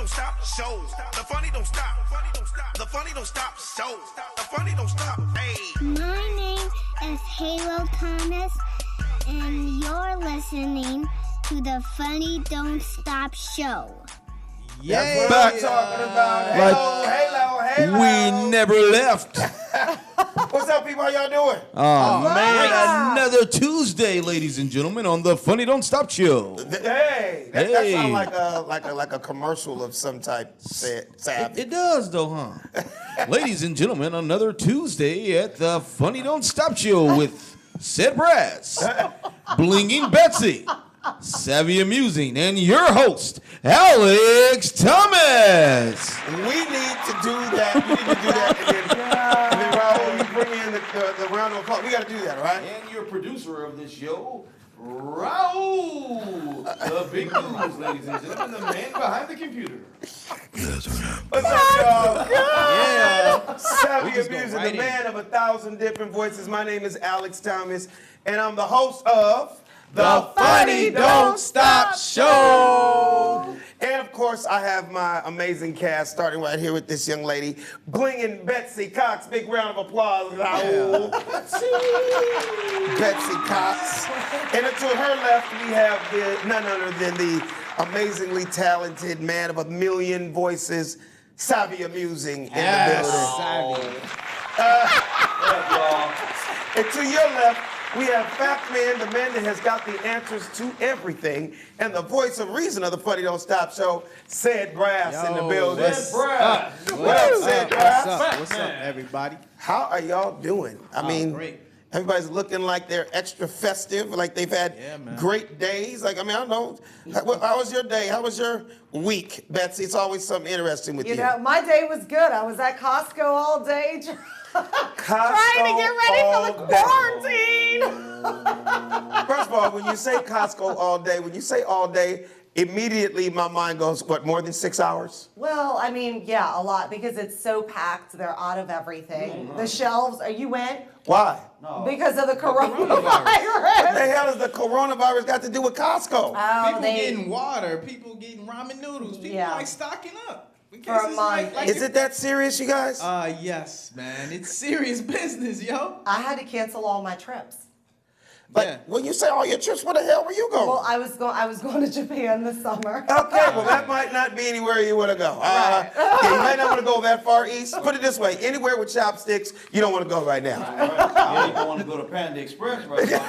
don't stop show. The funny don't stop. The funny don't stop show. The funny don't stop. Hey. My name is Halo Thomas, and you're listening to the Funny Don't Stop show. Yeah, back talking about. Halo. We never left. What's up, people? How y'all doing? Oh, man, another Tuesday, ladies and gentlemen, on the Funny Don't Stop show. Hey, that sounds like a commercial of some type. It does, though, huh? Ladies and gentlemen, another Tuesday at the Funny Don't Stop show with Sid Brass, Blinging Betsy, Savvy Amusing, and your host, Alex Thomas. We need to do that. And then Raul, you bring in the round of applause. We got to do that, all right? And your producer of this show, Raul. The big news, ladies and gentlemen, the man behind the computer. What's up, y'all? Yeah. Savvy Amusing, the man of 1,000 different voices. My name is Alex Thomas, and I'm the host of The Funny Don't Stop Show. And of course, I have my amazing cast, starting right here with this young lady, Blinging Betsy Cox. Big round of applause, Raul. Betsy Cox. And to her left, we have none other than the amazingly talented man of 1,000,000 voices, Savvy Amusing, in the building. Savvy. And to your left, we have Fact Man, the man that has got the answers to everything, and the voice of reason of the Funny Don't Stop show, Sid Brass in the building. Sid Brass. What up, Sid Brass? What's up, everybody? How are y'all doing? I mean, great. everybody's looking like they're extra festive, like they've had great days. Like, I mean, I don't know. How was your day? How was your week, Betsy? It's always something interesting with you. You know, my day was good. I was at Costco all day. Trying to get ready for the quarantine. First of all, when you say Costco all day, immediately my mind goes, what, more than 6 hours? Well, I mean, yeah, a lot because it's so packed. They're out of everything. The shelves, you went? Why? No. Because of the coronavirus. What the hell has the coronavirus got to do with Costco? People getting water, people getting ramen noodles, people like stocking up. For a month. Is it that serious, you guys? Yes, man. It's serious business, yo. I had to cancel all my trips. When you say all your trips, where the hell were you going? Well, I was going to Japan this summer. Okay, well that might not be anywhere you want to go. Right. Yeah, you might not want to go that far east. Put it this way, anywhere with chopsticks, you don't want to go right now. You don't want to go to Panda Express right now.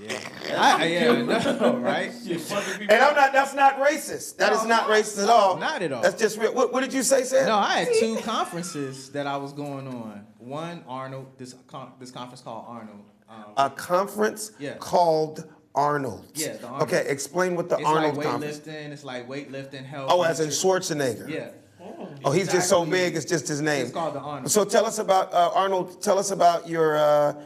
Right? And that's not racist. That is not racist at all. Not at all. That's just real. What did you say, Sam? No, I had 2 conferences that I was going on. One, Arnold, this conference called Arnold. A conference called Arnold. Yeah, the Arnold. Okay, explain what the Arnold conference. It's like weightlifting, health. Oh, as in Schwarzenegger. Yeah. Oh, he's just so big, it's just his name. It's called the Arnold. So tell us about, Arnold, tell us about your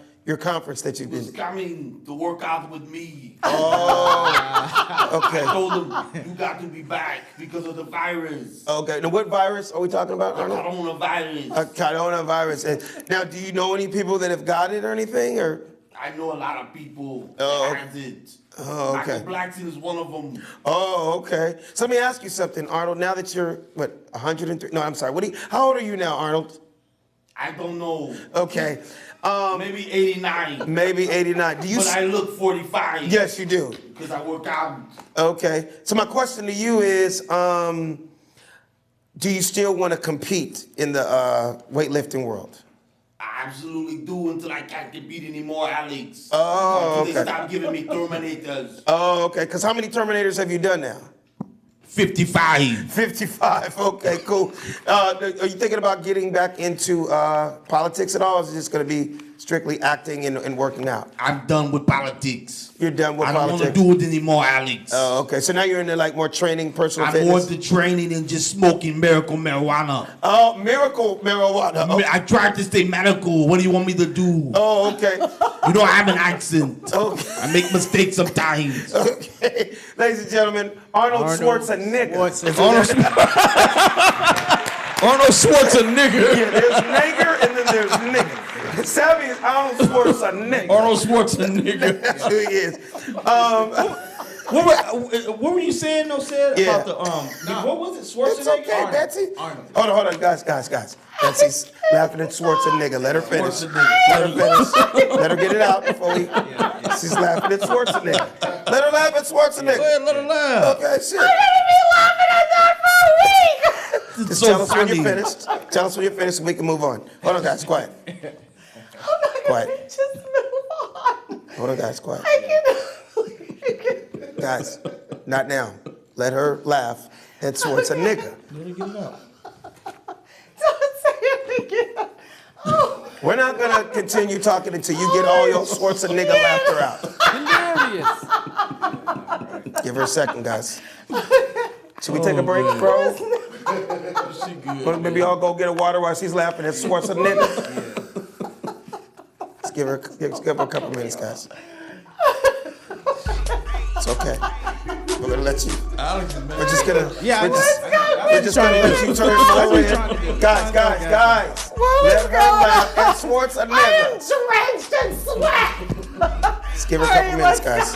conference that you did. Coming to work out with me. Oh, okay. I told him, you got to be back because of the virus. Okay, now what virus are we talking about, Arnold? Coronavirus. Coronavirus. And now, do you know any people that have got it or anything, or? I know a lot of people Oh, that has it. Oh, okay. Michael Blackson is one of them. Oh, okay. So let me ask you something, Arnold. Now that you're, 103? No, I'm sorry. How old are you now, Arnold? I don't know. Okay. Maybe 89. Maybe 89. But I look 45. Yes, you do. Because I work out. Okay. So my question to you is, do you still want to compete in the weightlifting world? I absolutely do until I can't compete anymore, Alex. Oh, until okay. they stop giving me Terminators. Oh, okay. Because how many Terminators have you done now? 55. 55. Okay, cool. Are you thinking about getting back into politics at all? Or is it just going to be strictly acting and working out? I'm done with politics. You're done with I don't politics? want to do it anymore, Alex. Oh, okay. So now you're into like more training, personal I'm fitness? more into training than just smoking miracle marijuana. Oh, miracle marijuana. Oh. I tried to stay medical. What do you want me to do? Oh, okay. You know I have an accent. Okay. I make mistakes sometimes. Okay. Ladies and gentlemen, Arnold Schwarzenegger. Arnold Schwarzenegger. Yeah, there's nigger and then there's nigger. Savvy is Arnold Schwarzenegger. Arnold Schwarzenegger. That's who he is. What were you saying though, Sid? Yeah. About the what was it? Schwarzenegger? It's okay, Arnold. Betsy. Arnold. Hold on, guys. Betsy's laughing at Schwarzenegger. Let her finish. Schwarzenegger. Let her finish. Let her get it out before we. She's laughing at Schwarzenegger. Let her laugh at Schwarzenegger. Go ahead, let her laugh. Okay, shit. I'm gonna be laughing at that for a week. Just so tell us when funny. you're finished. Tell us when you're finished and we can move on. Hold on, guys. Quiet. Quiet. Just move on. Hold on, guys. Quiet. I can't. Guys, not now. Let her laugh at Schwarzenegger. Let her get it out. Don't say it again. Oh, We're not gonna continue talking until you get all your Schwarzenegger laughter out. Hilarious. Give her a second, guys. Should we take a break, bro? She good. Well, maybe I'll go get a water while she's laughing at Schwarzenegger. Let's give her a couple minutes, guys. It's okay. We're gonna let you. We're just gonna. We're just gonna let you turn it over. Guys. Let her laugh at Schwarzenegger. drenched in sweat. Let's give her a couple minutes, guys.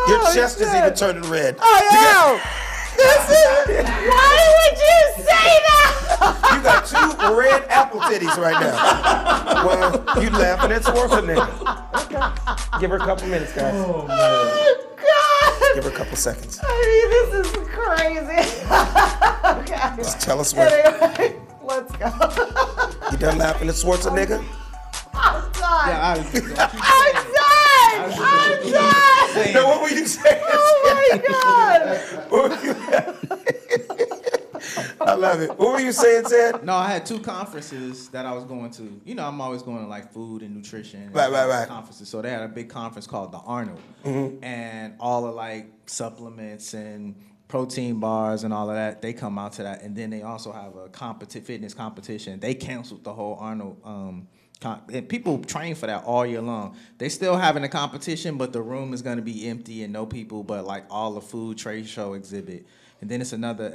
Your chest is even turning red. I know. Why would you say that? You got two red apple titties right now. Well, you laughing at Schwarzenegger. Give her a couple minutes, guys. Oh man. God. Give her a couple seconds. I mean, this is crazy. Okay. Just tell us what. Anyway, let's go. You done laughing at Schwarzenegger? I'm done. Yeah, I'm done. No, what were you saying? Oh my God. What were you I love it. What were you saying, Ted? No, I had two conferences that I was going to. You know, I'm always going to like food and nutrition. And Right. Conferences. So they had a big conference called the Arnold, and all of like supplements and protein bars and all of that. They come out to that, and then they also have a fitness competition. They canceled the whole Arnold. And people train for that all year long. They still having a competition, but the room is going to be empty and no people, but like all the food trade show exhibit. And then it's another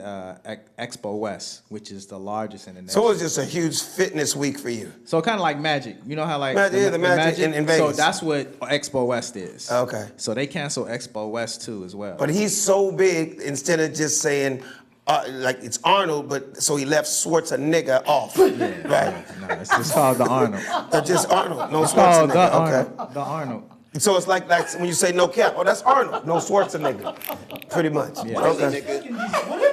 Expo West, which is the largest in the nation. So it was just a huge fitness week for you. So kind of like Magic. You know how like the Magic in Vegas. So that's what Expo West is. Okay. So they canceled Expo West too as well. But he's so big, instead of just saying, like it's Arnold, but so he left Schwarzenegger off. Right? No, it's called the Arnold. Just Arnold, no It's called the Schwarzenegger. Arnold. Okay. The Arnold. So it's like when you say no cap, oh, that's Arnold, no Schwarzenegger. Pretty much. Yeah. Okay.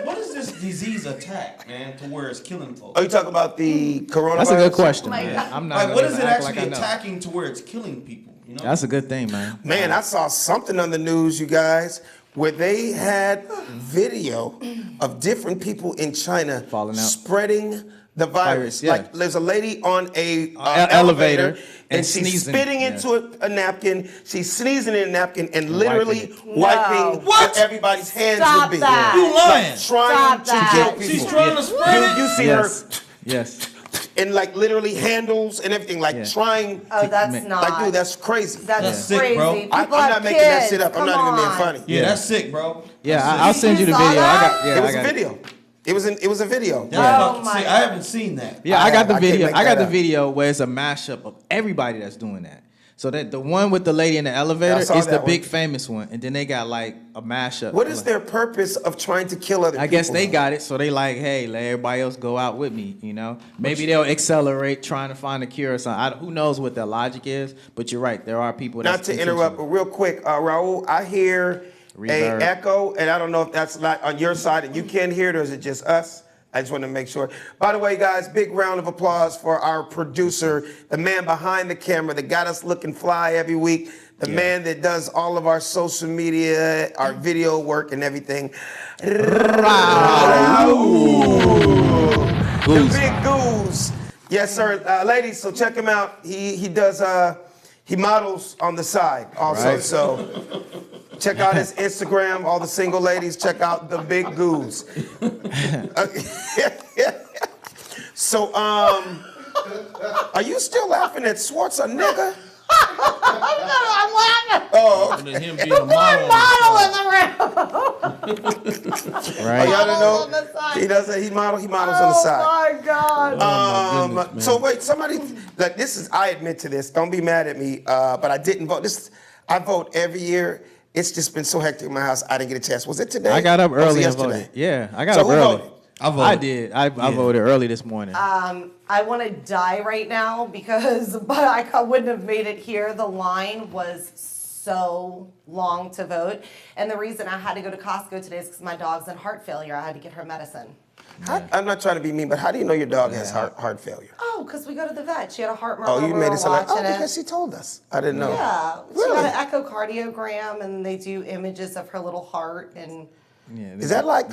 What is this disease attack, man, to where it's killing folks? Oh, you talking about the coronavirus? That's a good question, my man. God. I'm not Like, gonna what is it act actually like I know. attacking to where it's killing people? You know? That's a good thing, man. Man, I saw something on the news, you guys, where they had video of different people in China Falling out. spreading the virus. Yeah. Like there's a lady on a elevator and and she's sneezing. spitting Yeah. into a napkin. She's sneezing in a napkin and literally wiping wiping What? where everybody's hands Stop would be. that. You lying? Like trying Stop to that. kill people. She's trying to spread it. You see Yes. her Yes. and like literally handles and everything, like Yeah. trying. Oh, that's Like, not. Like, dude, that's crazy. That's sick, crazy. bro. People I'm have not making that kids. shit up. I'm Come not even being on. funny. Yeah, that's sick, bro. Yeah, That's I'll sick. send you the You video. saw I that? got. Yeah, It was I a got video. It was a video. That's Oh fucking my sick. I haven't seen that. Yeah, I got the I can't video. make I got that the up. video where it's a mashup of everybody that's doing that. So that the one with the lady in the elevator Yeah, I saw is the that big one. famous one, and then they got like a mashup. What is their purpose of trying to kill other people? I guess they got it, so they like, hey, let everybody else go out with me, you know? Maybe they'll accelerate trying to find a cure or something. Who knows what their logic is, but you're right. There are people Not to interrupt, but real quick, Raul, I hear Reverb. a echo, and I don't know if that's not on your side and you can't hear it, or is it just us? I just want to make sure. By the way, guys, big round of applause for our producer, the man behind the camera that got us looking fly every week, the man that does all of our social media, our video work and everything. Raul. The big goose. Yes, sir. Ladies, so check him out. He does, he models on the side also. Right. So check out his Instagram. All the single ladies, check out the big goose. So, are you still laughing at Schwarzenegger? I'm laughing. Oh, And then him being a model. Model in the room. right? y'all don't on know. the side. He does it. He models on the side. Oh my God. goodness, man. So wait, somebody like this is. I admit to this. Don't be mad at me. But I didn't vote. I vote every year, It's just been so hectic in my house. I didn't get a chance. Was it today? I got up Or was it early and yesterday? voted. Yeah, I got So up who early. voted? I voted. I did. I voted early this morning. I want to die right now but I wouldn't have made it here. The line was so long to vote. And the reason I had to go to Costco today is because my dog's in heart failure. I had to get her medicine. I'm not trying to be mean, but how do you know your dog has heart failure? Oh, because we go to the vet. She had a heart murmur. Oh, you we made were it sound like, watching it. because she told us. I didn't know. Yeah, Really? she got an echocardiogram, and they do images of her little heart. And Is that like,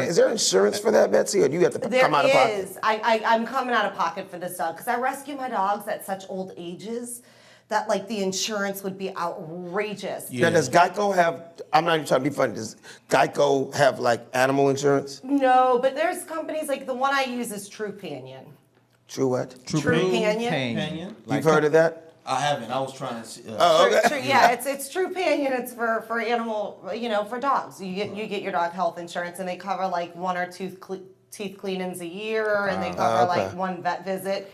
is there insurance for that, Betsy, or do you have to there come out of pocket? is. I'm coming out of pocket for this dog because I rescue my dogs at such old ages that like the insurance would be outrageous. Now, does Geico have, I'm not even trying to be funny, does Geico have like animal insurance? No, but there's companies like the one I use is Trupanion. True what? Trupanion. You've heard of that? I haven't. I was trying to see. Yeah, it's Trupanion. It's for animal, for dogs. You get your dog health insurance, and they cover like 1 or 2 teeth cleanings a year, and they cover like 1 vet visit,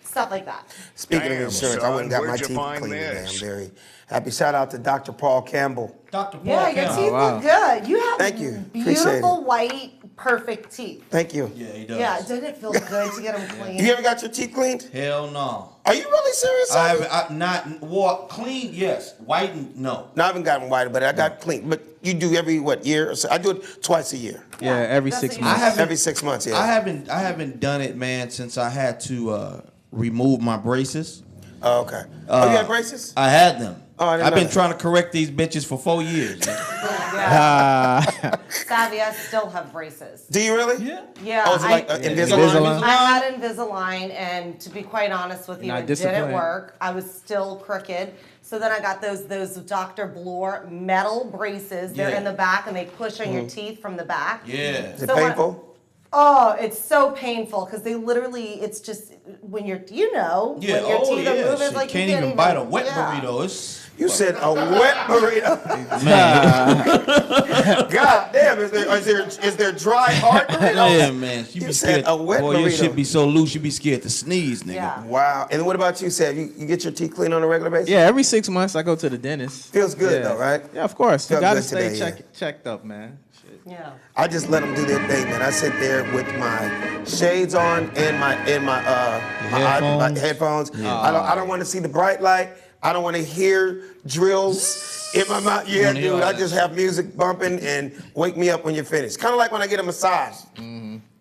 stuff like that. Speaking of Damn, insurance, I son, went and got my where'd you teeth find cleaned today. this? I'm very happy. Shout out to Dr. Paul Campbell. Dr. Paul Yeah, your Campbell. teeth look good. You have Thank you. Appreciate beautiful it. white, perfect teeth. Thank you. Yeah, he does. Yeah, doesn't it feel good to get them clean? You ever got your teeth cleaned? Hell no. Are you really serious? I Sonny? haven't. Clean? Yes. Whitened? No. No, I haven't gotten whiter, but I got clean. But you do every, year or so? I do it twice a year. Yeah, every that's 6 what you months. I haven't. Every 6 months, yeah. I haven't done it, man, since I had to remove my braces. Oh, okay. Oh, you had braces? I had them. Oh, I didn't I've know been that. trying to correct these bitches for 4 years. Yeah. Savvy, I still have braces. Do you really? Yeah. Yeah, Oh, is it like Invisalign? Invisalign? I had Invisalign, and to be quite honest with you, Not it didn't disciplined. work. I was still crooked. So then I got those Dr. Bloor metal braces. They're Yeah. in the back, and they push on your teeth from the back. Yeah. Is it So when- painful? Oh, it's so painful because they literally, it's just when you're, Yeah. when your Oh, teeth are yeah. moving, Shit, like can't you even bite a wet yeah. burrito. It's You said a wet burrito. God damn, is there dry hard burritos? yeah, man. You said a wet Boy, your burrito. shit be so loose, you be scared to sneeze, nigga. Yeah. Wow. And what about you, Sam? You get your teeth cleaned on a regular basis? Yeah, every 6 months I go to the dentist. Feels good Yeah. though, right? Yeah, of course. You Felt gotta good stay today, checked up, man. Shit. Yeah. I just let them do their thing, man. I sit there with my shades on and my headphones. I don't want to see the bright light. I don't want to hear drills in my mouth. Yeah, Wanna hear dude. all I that just have music bumping and wake me up when you're finished. Kind of like when I get a massage.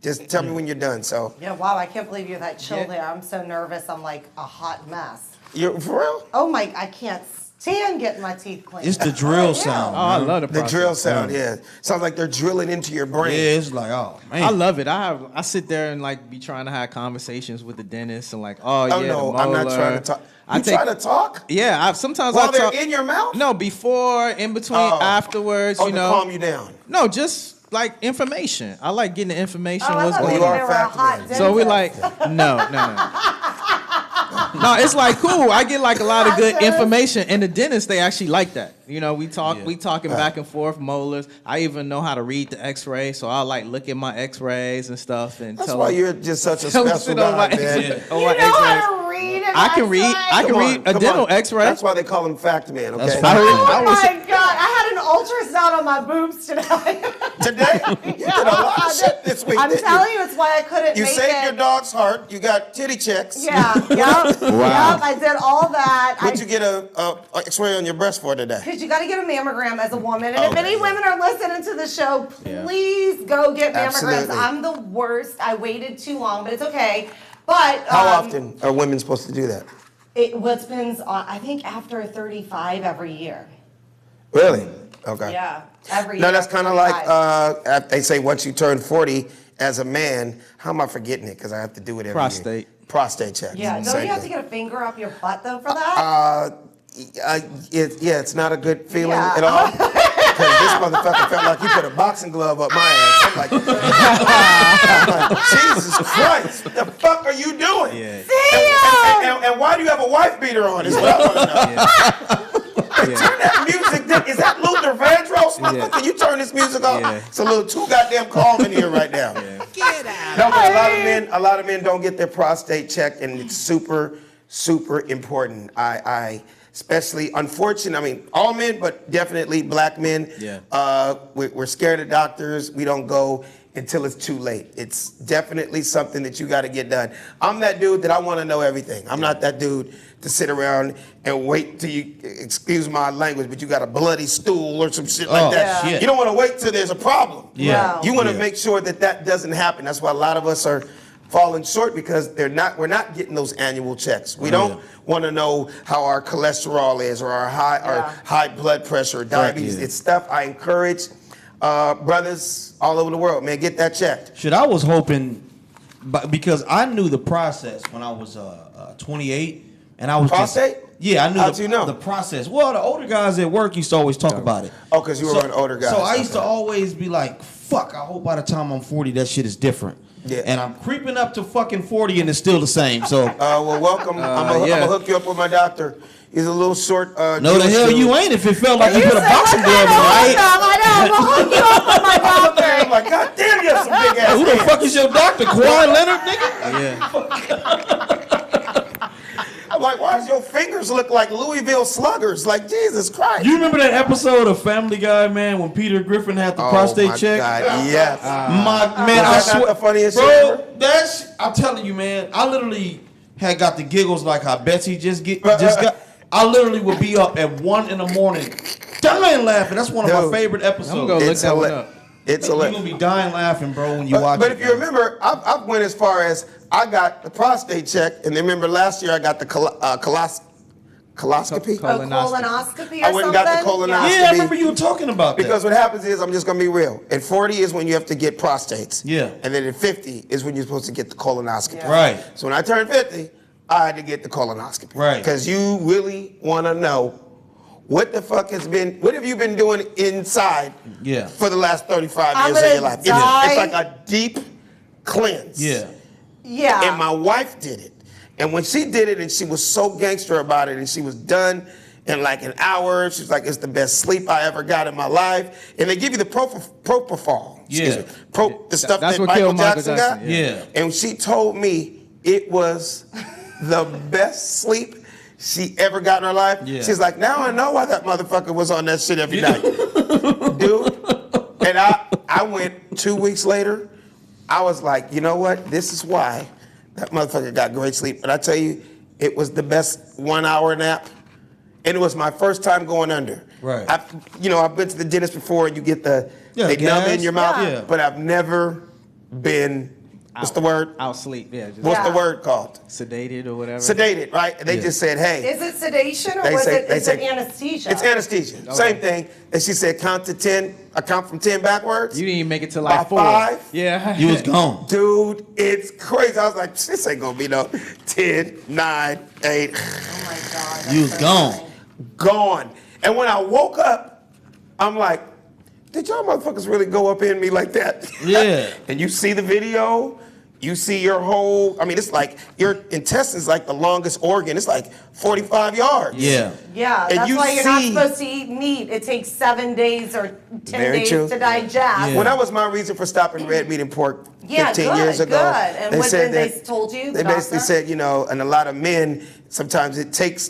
Just tell me when you're done. So Yeah, wow, I can't believe you're that chill there. I'm so nervous. I'm like a hot mess. you're for real. Oh my, I can't stand getting my teeth cleaned. It's the drill sound. Oh, I love the The process. drill sound, yeah. Sounds like they're drilling into your Yeah, brain. it's like, oh, man. I love it. I sit there and like be trying to have conversations with the dentist and like, oh yeah, Oh no, the I'm not molar. trying to talk. I You take- trying to talk Yeah, sometimes while I they're talk. in your mouth? No, before, in between, Oh. afterwards. Oh, you to know. calm you down. No, just like information. I like getting the information. Oh, I what's thought going maybe you on. they are were a fact hot man. dentist. So we like no. No, it's like cool. I get like a lot of good information, and the dentists they actually like that. You know, we talking back and forth molars. I even know how to read the X-ray, so I like look at my X-rays and stuff and That's tell why them- you're just such a tell them special sit on guy, my man. X-ray. On You my know X-rays. how to read an I can read. X-ray? I can Come read on, a come dental on. X-ray. That's why they call him Fact Man, okay? That's I fact. heard- Oh I was- my God, I had an ultrasound on my boobs today. Today, you did a lot of shit this week. I'm didn't telling you, it's why I couldn't you make saved it. your dog's heart. You got titty checks. Yeah, yep, yep, I did all that. What'd you get a X-ray on your breast for today? Because you got to get a mammogram as a woman. And if Okay, any yeah. women are listening to the show, please go get mammograms. Absolutely. I'm the worst. I waited too long, but it's okay. But How often are women supposed to do that? It depends on, I think after 35 every year. Really? Okay. Yeah, every year. No, that's after kind of like 35. they say once you turn 40 as a man. How am I forgetting it? Because I have to do it every Prostate. year. Prostate check. Yeah, don't Same you have to thing. get a finger up your butt though for that? It's not a good feeling Yeah. at all. Because this motherfucker felt like he put a boxing glove up my ass. I'm like, Jesus Christ, what the fuck are you doing? Yeah. And why do you have a wife beater on? Is what I want to know. Turn that music down. Is that Luther Vandross? Motherfucker, can you turn this music off? Yeah. It's a little too goddamn calm in here right now. Get out. No, but a lot of men don't get their prostate checked, and it's super, super important. especially unfortunate. I mean, all men, but definitely black men. Yeah. We're scared of doctors. We don't go until it's too late. It's definitely something that you got to get done. I'm that dude that I want to know everything. I'm not that dude to sit around and wait till you, excuse my language, but you got a bloody stool or some shit like that. shit. You don't want to wait till there's a problem. Yeah. You want to Yeah. make sure that that doesn't happen. That's why a lot of us are falling short, because we're not getting those annual checks. We don't want to know how our cholesterol is, or our high blood pressure, or diabetes. It's stuff I encourage brothers all over the world, man, get that checked. Shit, I was hoping, because I knew the process when I was 28, and I was Prostate? I knew How'd you know? the process. Well, the older guys at work used to always talk about it. Oh, because you were an older guy. So I used to always be like, fuck, I hope by the time I'm 40 that shit is different. Yeah. And I'm creeping up to fucking 40 and it's still the same. So well, welcome. I'm gonna hook you up with my doctor. He's a little short. no, the hell you ain't if it felt like you put a boxing glove on, right? I know. I'm gonna hook you up with my doctor. I'm like, God damn, you have some big ass Who the hands. fuck is your doctor? Kawhi Leonard, nigga? I'm like, why does your fingers look like Louisville Sluggers? Like, Jesus Christ. You remember that episode of Family Guy, man, when Peter Griffin had the prostate check? God, yes. Man, I Is that swear, not the funniest shit bro, ever? that's, I'm telling you, man, I literally had got the giggles like how Betsy just got. I literally would be up at 1 in the morning, dying laughing. That's one of Dude, my favorite episodes. I'm gonna go look that one up. It's You're hilarious. gonna be dying laughing, bro, when you watch But it. if you remember, I went as far as I got the prostate check, and then remember last year I got the coloscopy. Colonoscopy or I went and got the something? colonoscopy. Yeah, I remember you were talking about that. Because what happens is, I'm just gonna be real. At 40 is when you have to get prostates. Yeah. And then at 50 is when you're supposed to get the colonoscopy. Yeah. Right. So when I turned 50, I had to get the colonoscopy. Right. Because you really want to know what the fuck what have you been doing inside Yeah. for the last 35 I'm years of gonna your life? die. It's like a deep cleanse. Yeah. Yeah. And my wife did it. And when she did it, and she was so gangster about it, and she was done in like an hour, she was like, it's the best sleep I ever got in my life. And they give you the propofol. Yeah. The stuff That's that what Michael killed Michael Jackson Jackson, got. yeah. And she told me it was the best sleep she ever got in her life. Yeah. She's like, now I know why that motherfucker was on that shit every night. Dude. And I went 2 weeks later. I was like, you know what? This is why that motherfucker got great sleep. But I tell you, it was the best 1 hour nap. And it was my first time going under. Right. I've been to the dentist before, and you get they numb gas. in your mouth. Yeah. But I've never been, what's the word? Outsleep, yeah. Just What's the word called? sedated or whatever. Sedated, right? And they just said, hey. Is it sedation or They was say- it they is say- it anesthesia? It's anesthesia. Same thing. And she said, count to 10. I count from 10 backwards. You didn't even make it to By like 4. 5. Yeah. You was gone. Dude, it's crazy. I was like, this ain't gonna be no 10, 9, 8. Oh my God. You was gone. Gone. And when I woke up, I'm like, did y'all motherfuckers really go up in me like that? Yeah. And you see the video, you see your whole, it's like your intestines like the longest organ. It's like 45 yards. Yeah. Yeah, And that's you why you're not see- supposed to eat meat. It takes 7 days or 10 Very days true. to digest. Yeah. Well, that was my reason for stopping red meat and pork 15 Yeah, years good, ago. good. And what then they told you, the They basically doctor? said, and a lot of men, sometimes it takes,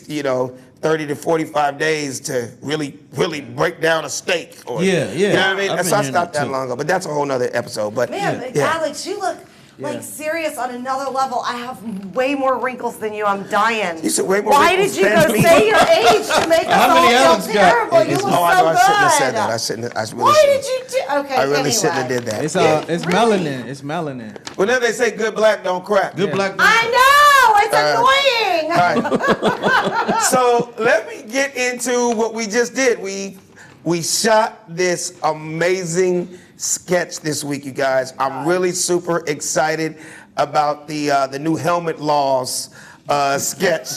30 to 45 days to really, really break down a steak. Or, Yeah, yeah. You know what I mean? I've And so been I hearing stopped that that too. long ago, but that's a whole nother episode. But Man, yeah. Alex, you look like serious on another level. I have way more wrinkles than you. I'm dying. You said way more Why wrinkles did you than go me? say your age to make us How all many feel Alex got? terrible? You look Oh, I so know. I shouldn't have said good. that. I really Why shouldn't. did you do? Okay, I really anyway. shouldn't have did that. It's Really? melanin. It's melanin. Well, now they say good black don't crack. Good black. I know. It's annoying. All right. So let me get into what we just did. We shot this amazing sketch this week, you guys. I'm really super excited about the new helmet laws sketch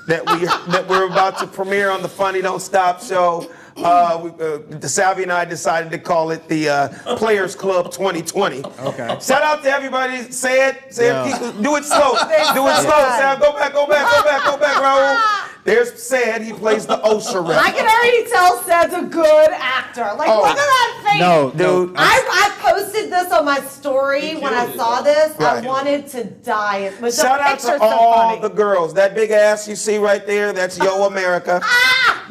that we're about to premiere on the Funny Don't Stop show. Savvy and I decided to call it the Players Club 2020. Okay. Shout out to everybody. Say it. Yeah. Do it slow. Do it slow, Sav. Go back, Raul. There's Sad. He plays the OSHA rep. I can already tell Sed's a good actor. Like, Oh. look at that face. No, Dude. I posted this on my story when I saw this. Right. I wanted to die. But the Shout out picture's to so all funny. the girls. That big ass you see right there, that's Yo America.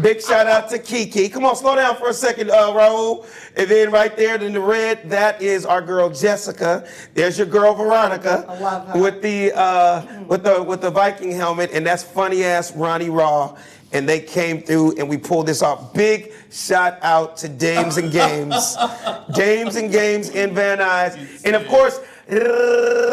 Big shout out to Kiki. Come on, slow down for a second, Raul. And then right there in the red, that is our girl Jessica. There's your girl Veronica. I love her. With the Viking helmet, and that's funny ass Ronnie Raw. And they came through and we pulled this off. Big shout out to Dames and Games. Dames and Games in Van Nuys. And of course,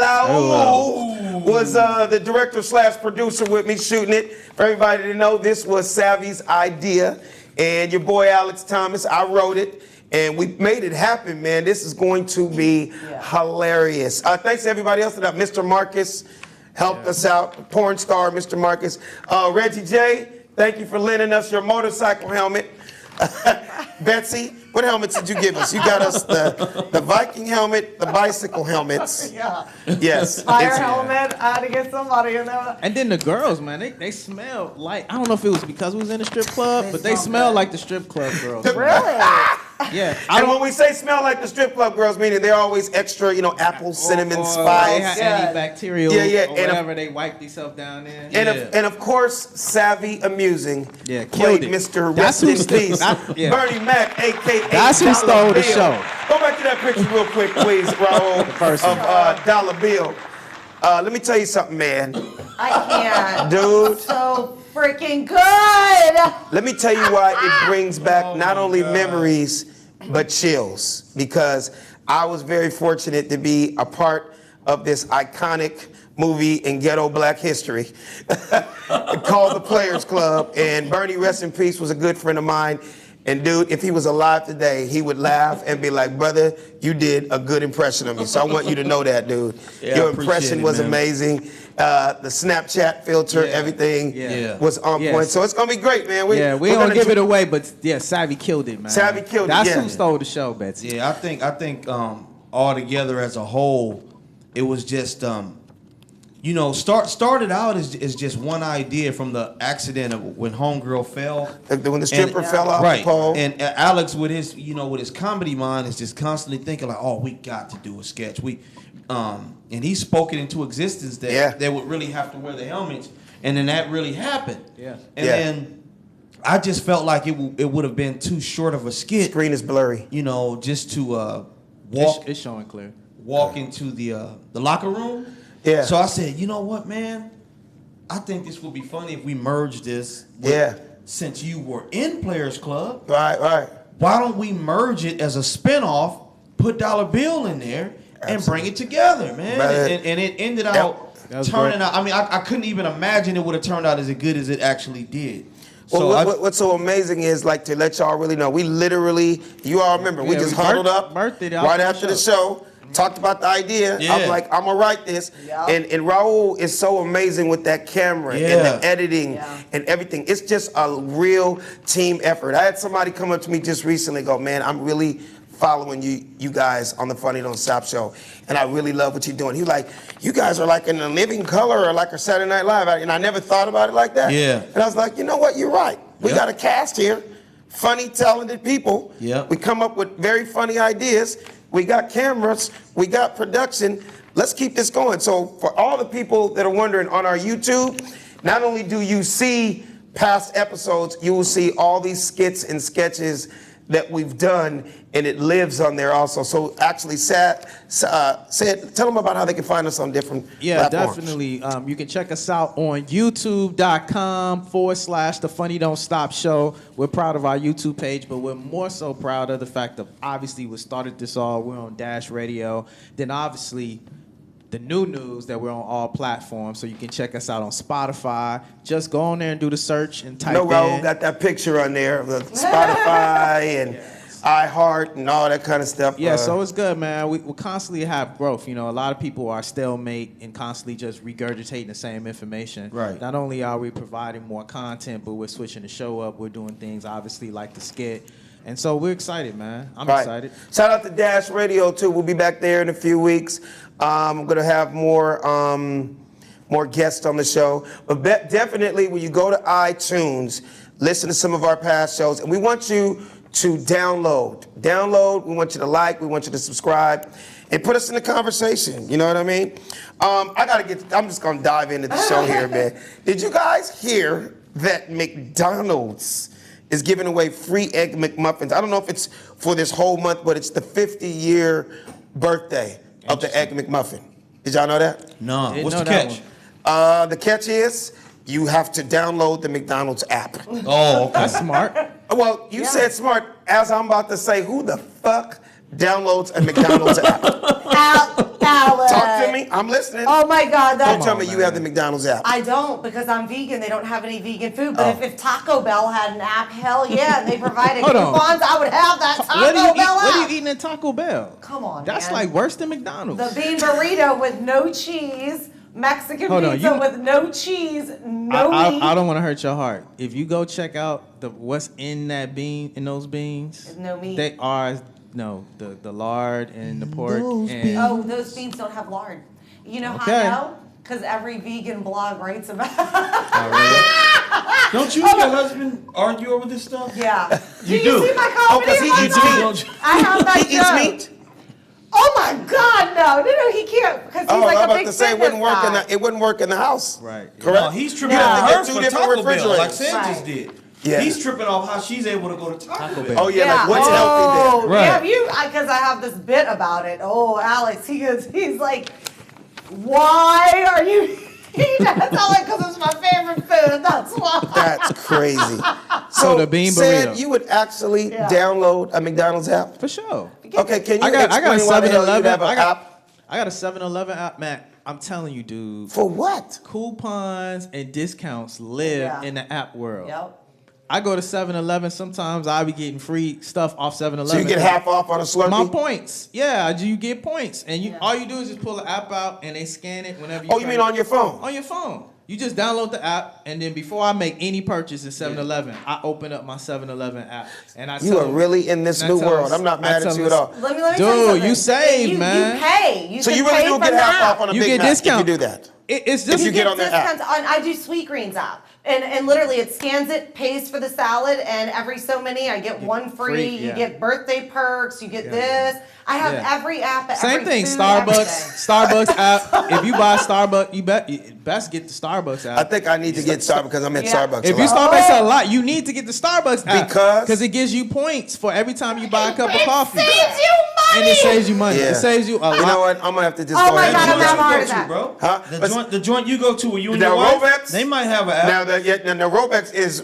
Raul was the director / producer with me shooting it. For everybody to know, this was Savvy's idea. And your boy Alex Thomas, I wrote it. And we made it happen, man. This is going to be hilarious. Thanks to everybody else that Mr. Marcus helped us out. Porn star, Mr. Marcus. Reggie J, thank you for lending us your motorcycle helmet. Betsy, what helmets did you give us? You got us the Viking helmet, the bicycle helmets. Yeah. Yes. Fire it's- helmet. I had to get somebody in there. And then the girls, man, they smell like, I don't know if it was because we was in a strip club, but they smell good. like the strip club girls. Really? Yeah. And when we say smell like the strip club girls, meaning they're always extra, apple, cinnamon, They spice. have Yeah. antibacterial Yeah, or and whatever they wipe themselves down in. And of course, Savvy Amusing Yeah, played killed it. Mr. That's Rest who in Peace. yeah. Bernie Mac, a.k.a. That's who Dollar stole the Bill. show. Go back to that picture real quick, please, Raul, first of one. Dollar Bill. Let me tell you something, man. I can't. Dude, So freaking good. let me tell you why it brings back not only memories, but chills. Because I was very fortunate to be a part of this iconic movie in ghetto black history called The Players Club. And Bernie, rest in peace, was a good friend of mine. And dude, if he was alive today, he would laugh and be like, brother, you did a good impression of me. So I want you to know that, dude. Yeah, Your I appreciate impression it, was man. amazing. The Snapchat filter, everything Yeah. was on Yes. point. So it's going to be great, man. We we're don't gonna give do- it away, but yeah, Savvy killed it, man. Savvy killed it, That's yeah. who stole the show, Betsy. Yeah, I think all together as a whole, it was just started out as just one idea from the accident of when Homegirl fell. When the stripper fell off Right. the pole. And Alex with his comedy mind is just constantly thinking like, oh, we got to do a sketch. And he spoke it into existence that they would really have to wear the helmets. And then that really happened. Yeah. And then I just felt like it would have been too short of a skit. Screen is blurry. Just to It's showing clear. walk into the locker room. Yeah. So I said, you know what, man? I think this would be funny if we merge this. Since you were in Players Club, Right. why don't we merge it as a spinoff? Put Dollar Bill in there and bring it together, man. Brother. And it ended out That was turning great. out. I mean, I couldn't even imagine it would have turned out as good as it actually did. Well, So what's so amazing is, like, to let y'all really know, we literally, you all remember, we Yeah, just we huddled up birthed it out right the after the show. show, talked about the idea. Yeah. I'm like, I'm gonna write this. Yeah. And Raul is so amazing with that camera and Yeah. the editing and everything. It's just a real team effort. I had somebody come up to me just recently and go, man, I'm really following you guys on the Funny Don't Stop show, and I really love what you're doing. He was like, you guys are like in a living color or like a Saturday Night Live, and I never thought about it like that. Yeah. And I was like, you know what, you're right. We Yep. got a cast here, funny, talented people. Yep. We come up with very funny ideas. We got cameras, we got production. Let's keep this going. So for all the people that are wondering, on our YouTube, not only do you see past episodes, you will see all these skits and sketches that we've done, and it lives on there also. So actually, tell them about how they can find us on different platforms. Definitely. You can check us out on youtube.com/The Funny Don't Stop Show. We're proud of our YouTube page, but we're more so proud of the fact that obviously we started this all. We're on Dash Radio. Then obviously the new news that we're on all platforms, so you can check us out on Spotify. Just go on there and do the search and type No, Raul in. got that picture on there of the Spotify and iHeart and all that kind of stuff. Yeah, so it's good, man. We constantly have growth. You know, a lot of people are stalemate and constantly just regurgitating the same information. Right. Not only are we providing more content, but we're switching the show up. We're doing things, obviously, like the skit. And so we're excited, man. I'm excited. Shout out to Dash Radio, too. We'll be back there in a few weeks. I'm going to have more more guests on the show. But definitely when you go to iTunes, listen to some of our past shows, and we want you to download. We want you to like, we want you to subscribe, and put us in the conversation. You know what I mean? I'm just gonna dive into the show here, man. Did you guys hear that McDonald's is giving away free Egg McMuffins? I don't know if it's for this whole month, but it's the 50-year birthday of the Egg McMuffin. Did y'all know that? No. Didn't What's know the that catch? The catch is you have to download the McDonald's app. Oh, okay. That's smart. Well, you said smart. As I'm about to say, who the fuck downloads a McDonald's app? Alex. Talk to me. I'm listening. Oh my God, Don't that's. tell me you have the McDonald's app. I don't, because I'm vegan. They don't have any vegan food. But if Taco Bell had an app, hell yeah, and they provided Hold on. coupons, I would have that Taco What Bell app. are you eating at Taco Bell? Come on, That's man. like worse than McDonald's. The bean burrito with no cheese, Mexican Hold on, pizza you- with no cheese, no meat. I don't want to hurt your heart. If you go check out what's in those beans, There's no meat. they are the lard and the pork. And Oh, those beans don't have lard. You know how Okay. I know? Because every vegan blog writes about it. Don't you and your husband argue over this stuff? Yeah. You do do. you see my comedy? Oh, 'cause he on eats that? meat. I have that He eats joke. meat? Oh my God, no, he can't, because he's Oh, like I'm a about big to say it fitness wouldn't work guy. it wouldn't work in the house. Right. Correct. No, he's tripping Yeah. off Get hers two for different Taco Bell, like refrigerators. Sam Right. just did. Yeah. He's tripping off how she's able to go to Taco Bell. Oh yeah, like what's healthy there? Yeah, Right. because I have this bit about it. Oh, Alex, he's like, why are you eating that? It's not like, because it's my favorite food, that's why. That's crazy. So the bean Sam, burrito. you would actually Yeah. download a McDonald's app? for sure. Okay, can you I got a explain why the hell you'd 7-Eleven. have an app? I got a 7-Eleven app, man. I'm telling you, dude. For what? Coupons and discounts live Yeah. in the app world. Yep. I go to 7-Eleven. Sometimes I'll be getting free stuff off 7-Eleven. So you get half off on a Slurpee? My points. Yeah, you get points. And all you do is just pull the app out and they scan it whenever you Oh, you mean on your phone? On your phone. You just download the app, and then before I make any purchase in 7-Eleven, I open up my 7-Eleven app, and I You tell are them- really in this I new tell world. them- I'm not I mad tell at you at them- all. Let me tell you Dude, something. you save, man. You pay. You So can you pay really do for get the half app. off on a You Big get Mac discount. if you do that. It's just If you get on their app. discounts on, I do Sweet Greens app. And literally it scans it, pays for the salad, and every so many I get one free. yeah. You get birthday perks, you get this. I have Yeah. every app at Same every thing. food, Starbucks app. If you buy Starbucks, you best get the Starbucks app. I think I need to get Starbucks because I'm at Yeah. Starbucks If a you lot. Starbucks a lot, you need to get the Starbucks app Because? it gives you points for every time you buy a cup of coffee, It saves you money! and it saves you money. Yeah. It saves you a lot. You know what? I'm gonna have to just Oh go my ahead God, and I'm do not that. hard you at go to, that. bro? Huh? The joint you go to where you and The your wife, Robex? they might have an app. Now the Robex is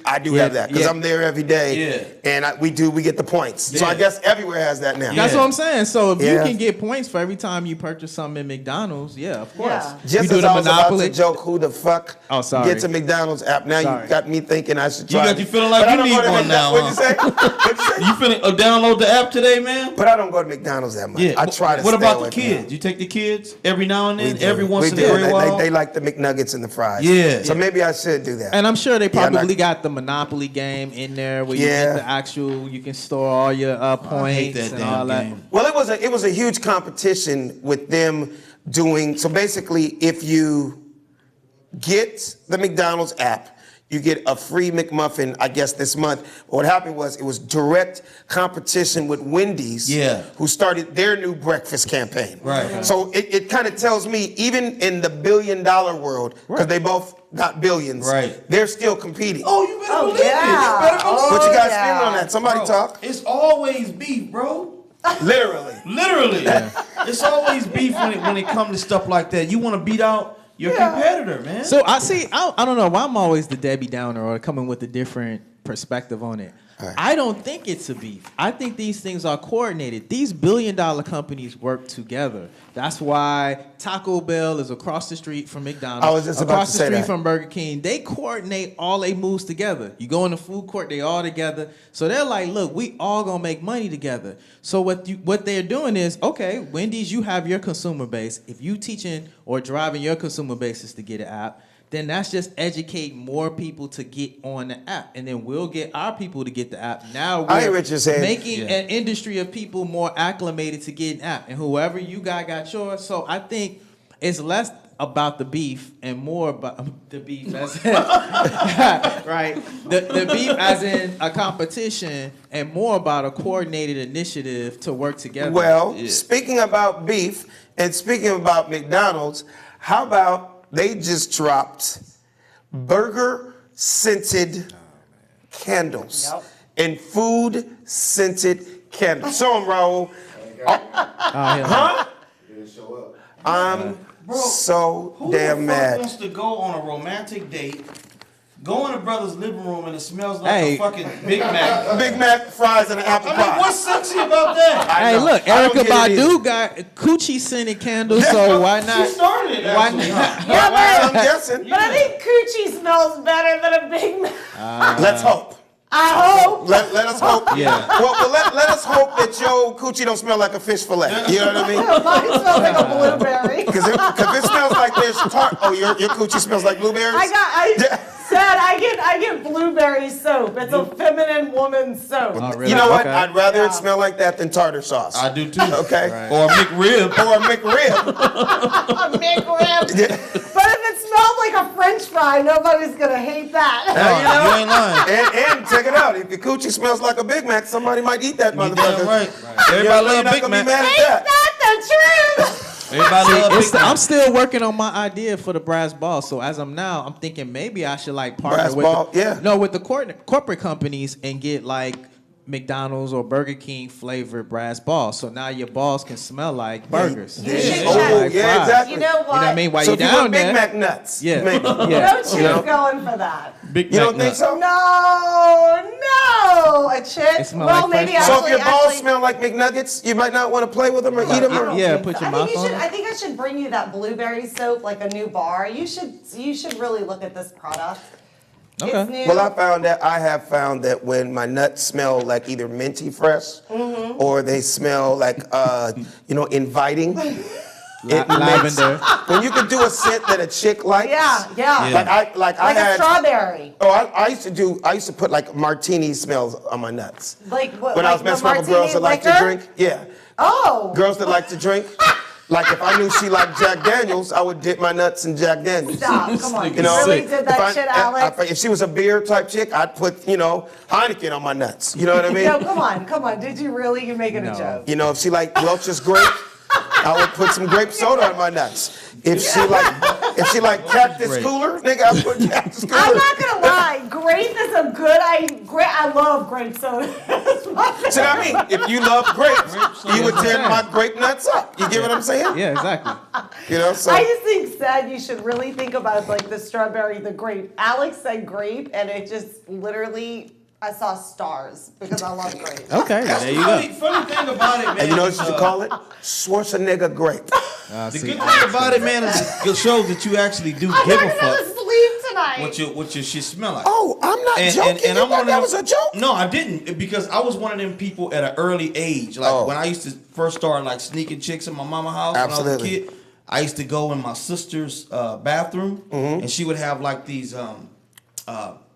I do have that because yeah. I'm there every day, Yeah. and we get the points. So Yeah. I guess everywhere has that now. That's Yeah. what I'm saying. So if you Yeah. can get points for every time you purchase something at McDonald's, yeah, of course. Yeah. Just you do as the I was Monopoly. about to joke, who the fuck Oh, sorry. gets a McDonald's app? Now Sorry. you got me thinking I should You try. got it. you feeling like But I you don't need go to one now, What'd you say? What'd you say? You finna download the app today, man? But I don't go to McDonald's that much. I try to. What stay about away the from kids? that. You take the kids every now and We then, do. every once We in do. a great while. They like the McNuggets and the fries. Yeah. So maybe I should do that. And I'm sure they Yeah, I'm probably not- got the Monopoly game in there where you Yeah. get the actual, you can store all your points that and damn all that. game. Well, it was a huge competition with them doing. So basically, if you get the McDonald's app, you get a free McMuffin, I guess, this month. But what happened was it was direct competition with Wendy's, Yeah. who started their new breakfast campaign. Right. So it kind of tells me, even in the billion-dollar world, because they both got billions, Right. they're still competing. Oh, you better Oh, believe it. You yeah. better believe Oh, What you guys yeah. feeling on that? Somebody Bro, talk. It's always beef, bro. Literally. Literally. It's always beef when it comes to stuff like that. You want to beat out your competitor, man. So I don't know why I'm always the Debbie Downer or coming with a different perspective on it. Right. I don't think it's a beef. I think these things are coordinated. These billion-dollar companies work together. That's why Taco Bell is across the street from McDonald's. I was just about across to the say street that. from Burger King. They coordinate all their moves together. You go in the food court, they all together. So they're like, look, we all gonna make money together. So what they're doing is, okay, Wendy's, you have your consumer base. If you teaching or driving your consumer bases to get an app, then that's just educate more people to get on the app. And then we'll get our people to get the app. Now I hear we're what you're saying. making an industry of people more acclimated to get an app. And whoever you got yours. So I think it's less about the beef and more about the beef as in, right? The beef as in a competition and more about a coordinated initiative to work together. Well, speaking about beef and speaking about McDonald's, how about they just dropped burger-scented candles and food-scented candles. Show them, Raul. Huh? I'm so damn mad. Who wants to go on a romantic date, go in a brother's living room and it smells like a fucking Big Mac? Big Mac fries and an apple pie. I mean, what's sexy about that? Hey, look, Erykah Badu got coochie scented candles, so why not? She started it, Why actually. not? Yeah, I'm guessing. but I think coochie smells better than a Big Mac. Let's hope. I hope. Let us hope. Yeah. Well, let us hope that your coochie don't smell like a fish fillet. You know what I mean? Mine smells like a blueberry. Because if it smells like this tart, your coochie smells like blueberries. I get blueberry soap. It's a feminine woman soap. Oh, really? You know what? Okay. I'd rather it smell like that than tartar sauce. I do too. Okay. Right. Or a McRib. Or a McRib. A McRib. But if it smells like a French fry, nobody's gonna hate that. You ain't lying. And check it out. If your coochie smells like a Big Mac, somebody might eat that You motherfucker. damn right. You're Everybody not love Big gonna be Mac. mad at Ain't that. that the truth? Everybody love Big Mac. I'm still working on my idea for the brass ball. So as I'm now, I'm thinking maybe I should like partner Brass with ball, yeah. with the corporate companies and get like McDonald's or Burger King flavored brass balls. So now your balls can smell like burgers. You should Oh, check. yeah, fries. exactly. You know what? You know what I mean? While So you're if you down want Big there, Mac nuts, yeah, maybe. No yeah. chick's going for that. Big You Mac don't think nut. so? No, a chick. It smell Well, like maybe French So actually, if your balls actually, smell like McNuggets, you might not want to play with them or eat them. I don't Yeah, think put so. your I think mouth you on should. it. I think I should bring you that blueberry soap, like a new bar. You should really look at this product. Okay. It's new. Well, I have found that when my nuts smell like either minty fresh or they smell like, inviting. Lavender. When you can do a scent that a chick likes. Yeah. Like I Like a had. strawberry. Oh, I used to put like martini smells on my nuts. Like what? When I was messing with girls that like to drink. Yeah. Oh. Girls that like to drink. Like if I knew she liked Jack Daniels, I would dip my nuts in Jack Daniels. Stop. Come on. You know, really did that shit, Alex? If she was a beer type chick, I'd put, Heineken on my nuts. You know what I mean? No, come on. Did you really? You're making a joke. You know, if she liked Welch's grape, I would put some grape soda on my nuts. If she like Cactus Cooler, nigga, I put Cactus Cooler. I'm not gonna lie. Grape is a good. I love grape soda. See what I mean? If you love grapes, you would tear my grape nuts up. You get what I'm saying? Yeah, exactly. So I just think, Sad, you should really think about like the strawberry, the grape. Alex said grape, and it just literally, I saw stars because I love grape. Okay, there you go. Funny thing about it, man. and you know what you should call it? Schwarzenegger grape. The good thing about it, man, is it shows that you actually do I'm give a not gonna fuck sleep tonight. what your shit smell like. Oh, I'm not joking. You thought that was a joke? No, I didn't, because I was one of them people at an early age. Like when I used to first start like sneaking chicks in my mama's house when I was a kid. I used to go in my sister's bathroom, and she would have like these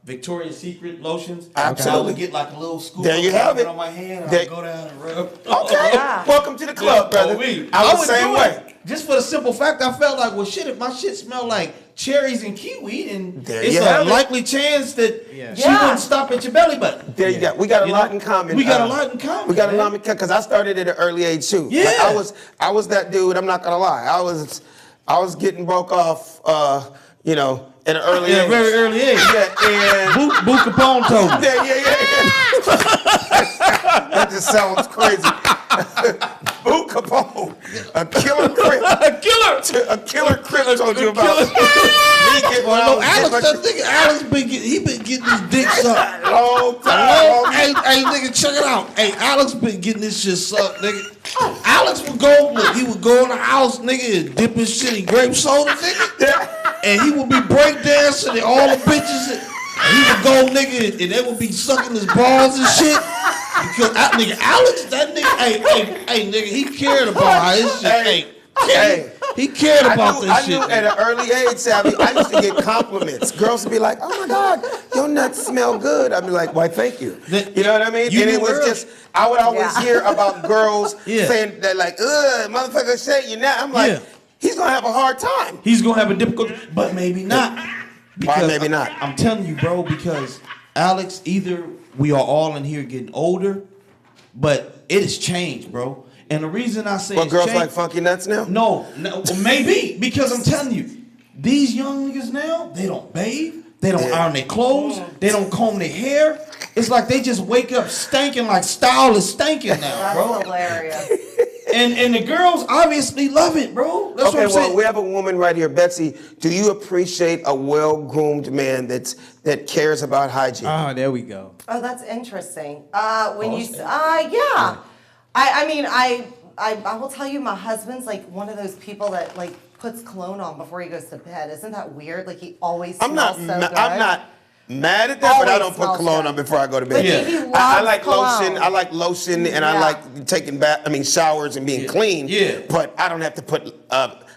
Victoria's Secret lotions. Absolutely. I would get like a little scoop. There you have it. On my hand, and There- I'd go down and rub. Okay. Yeah. Welcome to the club, brother. I was the same do it. way. Just for the simple fact, I felt like, well, shit, if my shit smelled like cherries and kiwi, then There it's you a have it. likely chance that she Yeah. wouldn't stop at your belly button. There you go. We got a You lot know? in common. We got a lot in common, We got a man. lot in common because I started at an early age too. Yeah. Like, I was that dude. I'm not gonna lie. I was getting broke off. At an early age. At a very early age. Yeah, and Boo Capone told me. yeah. That just sounds crazy. Boo Capone, a killer crip. A killer crip told you about. Me getting Well, no, out. Alex been getting his dick sucked. Long time. Hey, nigga, check it out. Hey, Alex been getting this shit sucked, nigga. Alex would go, he would go in the house, nigga, and dip his shit in grape soda, nigga. And he would be breakdancing and all the bitches. And he would go, nigga, and they would be sucking his balls and shit. Because, Alex, that nigga, hey, nigga, he cared about how his shit, he cared about I knew at an early age, Savvy, I used to get compliments. Girls would be like, "Oh my God, your nuts smell good." I'd be like, "Why, thank you." You know what I mean? You And it knew was early. just, I would always hear about girls Yeah. saying that, like, "Ugh, motherfucker, shake your nut." I'm like, he's gonna have a hard time. He's gonna have a difficult, but maybe not. Why maybe not? I'm telling you, bro, because Alex, either we are all in here getting older, but it has changed, bro. And the reason I say Well, it's girls changed, like funky nuts now? No, maybe because I'm telling you, these young niggas now, they don't bathe, they don't iron their clothes, they don't comb their hair. It's like they just wake up stinking like style is stinking now, bro. That's hilarious. And the girls obviously love it, bro. That's what I'm saying. We have a woman right here, Betsy. Do you appreciate a well-groomed man that cares about hygiene? Oh, there we go. Oh, that's interesting. Yeah. I mean, I will tell you, my husband's like one of those people that like puts cologne on before he goes to bed. Isn't that weird? Like he always smells so good. I'm not mad at that, but I don't put Always cologne smells on before I go to bed. But he loves I like cologne. lotion. I like lotion, and I like taking showers and being clean. Yeah. But I don't have to put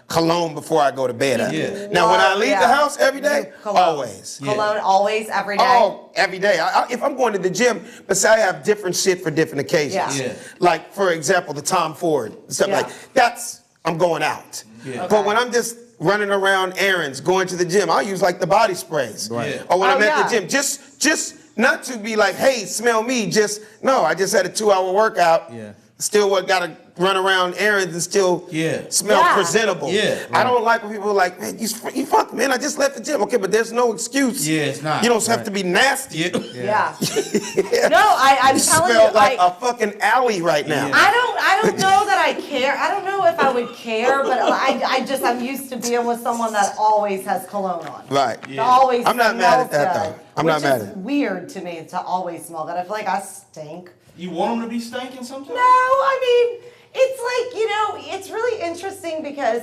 cologne before I go to bed. Yeah. Now, when I leave the house every day, Cologne. always. Cologne always, every day. Oh, every day. If I'm going to the gym, but say I have different shit for different occasions. Yeah. Like, for example, the Tom Ford stuff like that's I'm going out. Yeah. Okay. But when I'm just running around errands, going to the gym, I'll use like the body sprays. Right. Yeah. Or when I'm at yeah. the gym, just not to be like, hey, smell me. I just had a 2-hour workout. Yeah. Still got to run around errands and still smell presentable. Yeah. I don't like when people are like, man, you fuck, man, I just left the gym. Okay, but there's no excuse. Yeah, it's not. You don't have to be nasty. Yeah. No, I'm You telling smell you, like a fucking alley right now. I don't know that I care. I don't know if I would care, but I'm used to being with someone that always has cologne on. Right. That always I'm not mad at that, smells though. I'm good, not mad at which it. is weird to me to always smell good. I feel like I stink. You want them to be stinking sometimes? No, I mean, it's like, it's really interesting because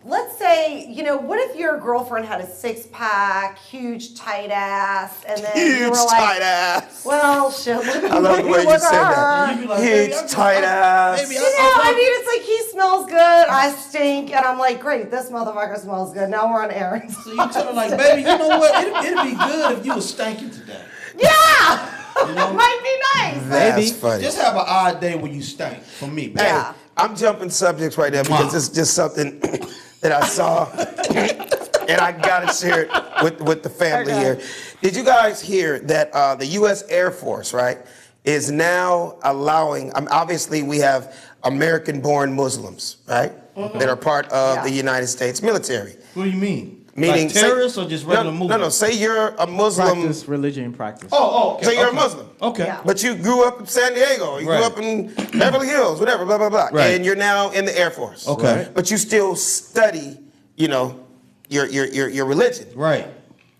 let's say, what if your girlfriend had a 6-pack, huge tight ass, and then you Huge were like, tight ass. well, shit, I love the way you said that. You be like, baby, Huge tight ass. baby, I mean, it's like he smells good, I stink, and I'm like, great, this motherfucker smells good. Now we're on errands. So you tell her like, baby, you know what? It'd be good if you was stinking today. Yeah! You know? Might be nice. That's funny. Just have an odd day when you stink. For me, baby. Yeah. I'm jumping subjects right now because it's just something that I saw, and I gotta share it with the family here. Did you guys hear that the U.S. Air Force, right, is now allowing? Obviously, we have American-born Muslims, right, that are part of the United States military. What do you mean? Meaning, like terrorists or just regular Muslims? No. Say you're a Muslim. Practice religion, practice. Oh, okay. Say you're a okay. Muslim. Okay. Yeah. But you grew up in San Diego, you Right. grew up in Beverly Hills, whatever, blah, blah, blah. Right. And you're now in the Air Force. Okay. But you still study, your religion. Right.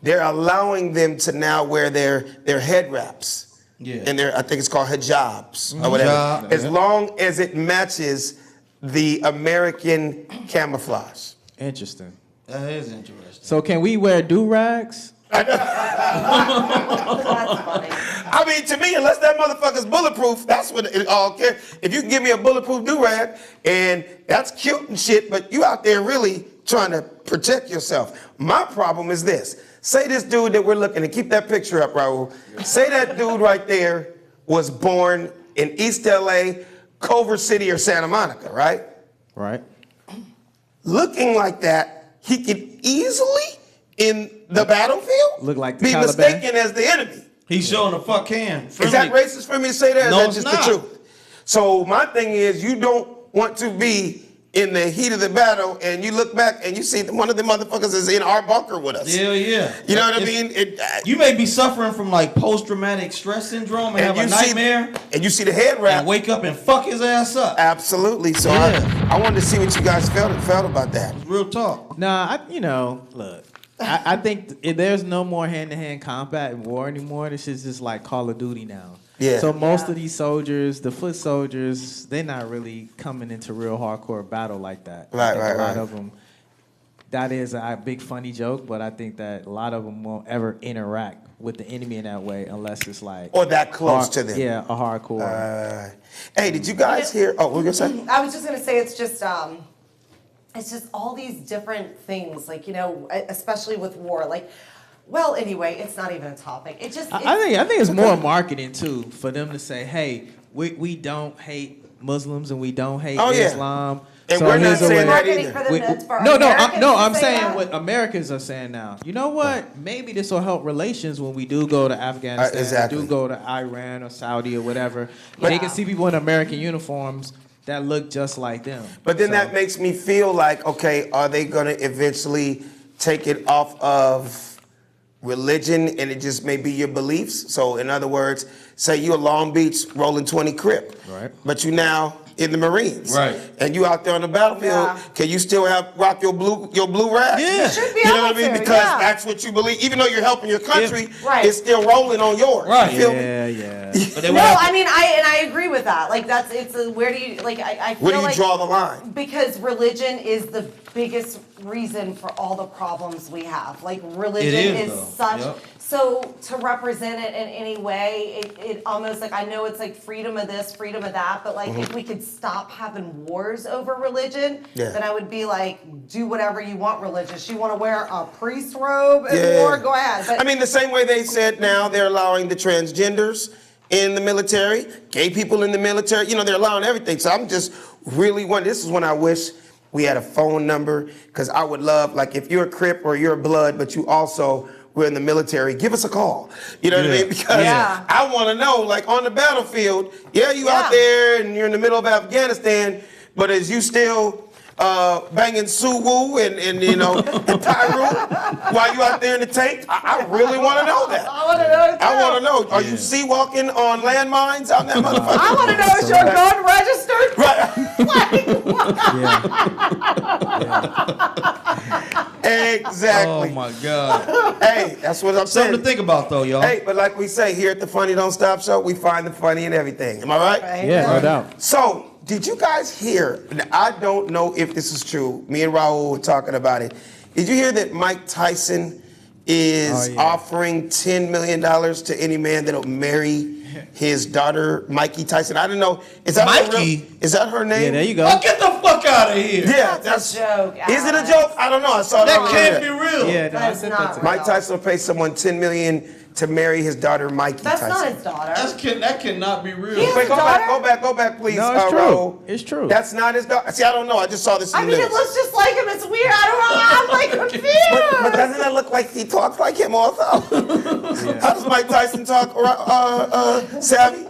They're allowing them to now wear their head wraps. Yeah. And I think it's called hijabs or whatever. Hijab. As long as it matches the American camouflage. Interesting. That is interesting. So can we wear do-rags? That's funny. I mean, to me, unless that motherfucker's bulletproof, that's what it all cares. If you can give me a bulletproof do-rag, and that's cute and shit, but you out there really trying to protect yourself. My problem is this. Say this dude that we're looking at, keep that picture up, Raul. Say that dude right there was born in East LA, Culver City, or Santa Monica, right? Right. Looking like that, he could easily, in the battlefield, Look like the be Taliban. mistaken as the enemy. He's showing the fuck can. Is that racist for me to say that? Or No, is it's that just not. the truth? So my thing is, you don't want to be in the heat of the battle, and you look back and you see one of the motherfuckers is in our bunker with us. Yeah, yeah. You know what I mean? You may be suffering from like post-traumatic stress syndrome and have a nightmare and you see the head wrap. and wake up and fuck his ass up. Absolutely. So Yeah. I wanted to see what you guys felt about that. Real talk. Nah, look. I think if there's no more hand-to-hand combat in war anymore. This is just like Call of Duty now. Yeah. So most of these soldiers, the foot soldiers, they're not really coming into real hardcore battle like that. Right, I think right, a lot right. of them. That is a big funny joke, but I think that a lot of them won't ever interact with the enemy in that way unless it's like Or that close to them. Yeah, a hardcore. Hey, did you guys hear? Oh, what were you gonna say? I was just gonna say it's just all these different things, like especially with war. Like, well, anyway, it's not even a topic. It just I think it's more marketing too for them to say, hey, we don't hate Muslims and we don't hate Oh, yeah. Islam. And So we're not here's a saying way- that Marketing either. for the Nets for No, Americans I'm to say saying that? what Americans are saying now. You know what? Maybe this will help relations when we do go to Afghanistan, Exactly. do go to Iran or Saudi or whatever. They can see people in American uniforms that look just like them. But then So- that makes me feel like, okay, are they going to eventually take it off of religion and it just may be your beliefs? So in other words, say you're a Long Beach rolling 20 Crip, Right. but you now in the Marines, Right. And you out there on the battlefield, Yeah. can you still rock your blue rag? Yeah. You should be You know able what I mean? to, Because yeah. that's what you believe. Even though you're helping your country, Right. it's still rolling on yours. Right. You feel me? Yeah. But they No, would have to- I mean, I agree with that. Like, where do you, like, I feel Where do you like. draw the line? Because religion is the biggest reason for all the problems we have. Like, religion It is, is though. such. Yep. So to represent it in any way, it almost like, I know it's like freedom of this, freedom of that, but like if we could stop having wars over religion, Yeah. then I would be like, do whatever you want religious. You want to wear a priest robe and Yeah. war, go ahead. But I mean, the same way they said now they're allowing the transgenders in the military, gay people in the military, they're allowing everything. So I'm just really wondering, this is when I wish we had a phone number, because I would love, like, if you're a Crip or you're a Blood, but you also were in the military, give us a call. You know what I mean? Because Yeah. I want to know, like, on the battlefield, you out Yeah. there and you're in the middle of Afghanistan, but is you still banging Suwoo and and Pyru while you out there in the tank? I really want to know that. I want to know. I too. want to know. Are you sea walking on landmines out in that motherfucker? I want to know, is your gun registered? Exactly. Oh my God. Hey, that's what I'm Something to saying. think about though, y'all. Hey, but like we say here at the Funny Don't Stop Show, we find the funny in everything. Am I right? Yeah, no doubt. So, did you guys hear? I don't know if this is true. Me and Raul were talking about it. Did you hear that Mike Tyson is offering $10 million to any man that'll marry his daughter, Mikey Tyson? I don't know. Is that Mikey? Is that her name? Yeah, there you go. Oh, get the fuck out of here. Yeah, That's a joke, Is it a Alex. joke? I don't know. I saw That on the can't be internet. real. Yeah, no, I That's said not that too. real. Mike Tyson will pay someone $10 million to marry his daughter, Mikey That's Tyson. not his daughter. That cannot be real. He has Wait, a go daughter? back, please. No, it's true. Raul. It's true. That's not his daughter. See, I don't know. I just saw this in I the mean, it news. looks just like him. It's weird. I don't know. I'm like confused. But doesn't that look like he talks like him also? How does Mike Tyson talk, Savvy?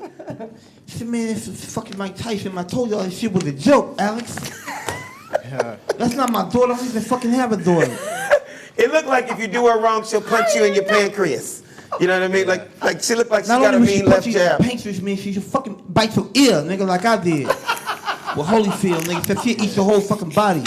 Man, it's fucking Mike Tyson. I told y'all this shit was a joke, Alex. That's not my daughter. I don't even fucking have a daughter. It looked like if you do her wrong, she'll punch you in your pancreas. You know what I mean? Like she looked like she Not got a only was she mean left punching your jab. pancreas, man, she should fucking bite your ear, nigga, like I did. With Holyfield, nigga, so she eats your whole fucking body.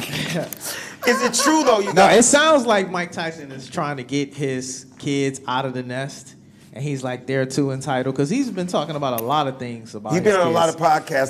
Is it true though? You No, guys? it sounds like Mike Tyson is trying to get his kids out of the nest, and he's like, they're too entitled, because he's been talking about a lot of things about He's his been on a lot kids. of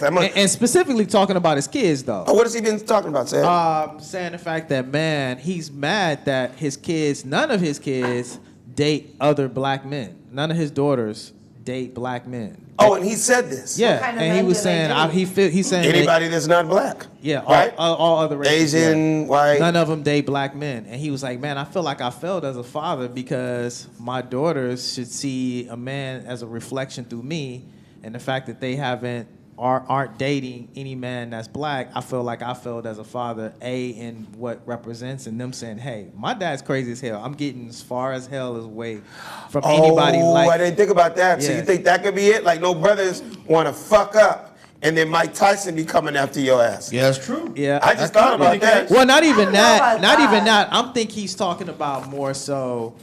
podcasts. And specifically talking about his kids, though. What has he been talking about, Sam? Saying the fact that, man, he's mad that his kids, none of his kids date other black men. None of his daughters date black men. Oh, and he said this. Yeah, kind of and he men was do they saying, date? he's saying that- Anybody that's not black. yeah, right? all other races. Asian, yeah. white. None of them date black men. And he was like, man, I feel like I failed as a father because my daughters should see a man as a reflection through me, and the fact that they aren't dating any man that's black, I feel like I failed as a father, in what represents, and them saying, hey, my dad's crazy as hell. I'm getting as far as hell away from anybody like... I didn't think about that. So Yeah. you think that could be it? Like no brothers want to fuck up, and then Mike Tyson be coming after your ass. Yeah, that's true. Yeah, I just thought about that. Well, not even know that. about Not that. even that. I'm think he's talking about more so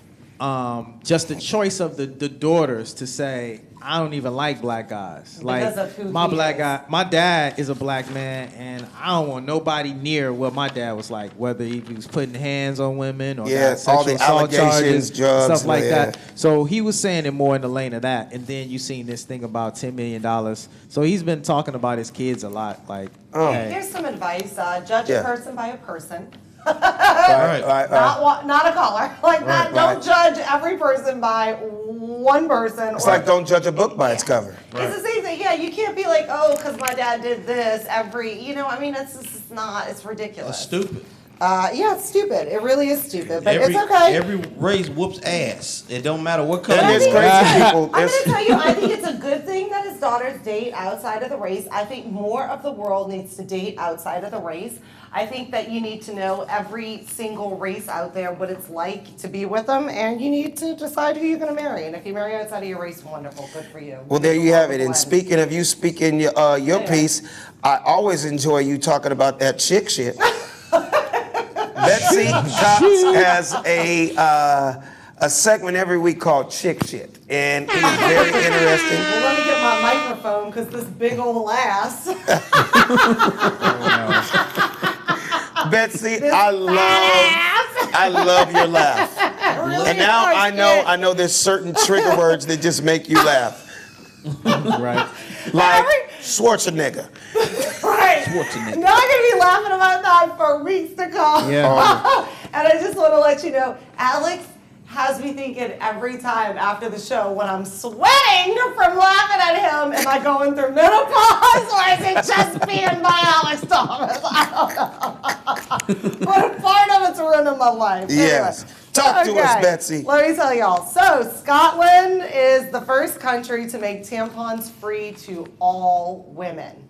just the choice of the daughters to say, I don't even like black guys. Because of who my he black is. guy, my dad is a black man, and I don't want nobody near what my dad was like. Whether he was putting hands on women or Yeah, got all sexual the assault allegations, charges, drugs, stuff like yeah. that. So he was saying it more in the lane of that, and then you seen this thing about $10 million. So he's been talking about his kids a lot. Like, hey. Here's some advice. Judge Yeah. a person by a person. Right. Not a color. Like that. right. Don't judge every person by one person. It's like don't judge a book by its cover. It's the same thing. Yeah, you can't be like, oh, because my dad did this every. I mean, it's not. It's ridiculous. That's stupid. Yeah, it's stupid. It really is stupid, but Every, it's okay. Every race whoops ass. It don't matter what color. And there's crazy people. I'm going to tell you, I think it's a good thing that his daughters date outside of the race. I think more of the world needs to date outside of the race. I think that you need to know every single race out there, what it's like to be with them, and you need to decide who you're going to marry. And if you marry outside of your race, wonderful, good for you. Well, there you have it. And speaking of you speaking your piece, I always enjoy you talking about that chick shit. Betsy Cox has a segment every week called Chick Shit, and it is very interesting. Well, let me get my microphone because this big old ass. Betsy, I love your laugh. And now I know there's certain trigger words that just make you laugh. Right. Like Schwarzenegger. Right. Now I'm going to be laughing about that for weeks to come. Yeah. And I just want to let you know, Alex has me thinking every time after the show when I'm sweating from laughing at him, am I going through menopause or is it just being by Alex Thomas? I don't know. But a part of it's ruining my life. Yes. Anyway. Talk to us, Betsy. Let me tell y'all. So, Scotland is the first country to make tampons free to all women.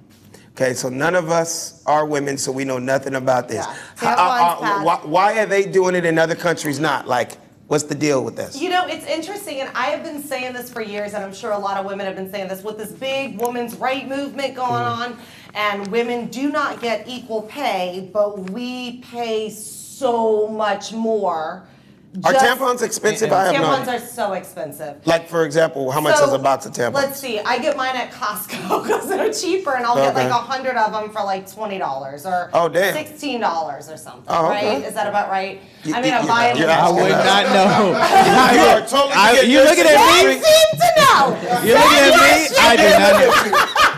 Okay, so none of us are women, so we know nothing about this. Yeah. Tampons Why are they doing it and other countries not? Like, what's the deal with this? You know, it's interesting, and I have been saying this for years, and I'm sure a lot of women have been saying this, with this big women's right movement going on, and women do not get equal pay, but we pay so much more. Are tampons expensive? I have no Tampons idea. are so expensive. Like, for example, how much is a box of tampons? Let's see. I get mine at Costco because they're cheaper, and I'll get like 100 of them for like $20 or $16 or something. Right? Is that about right? I mean, I'm buying. I would not know. You are totally You looking at me? You seem to know. You looking at me? I do not know.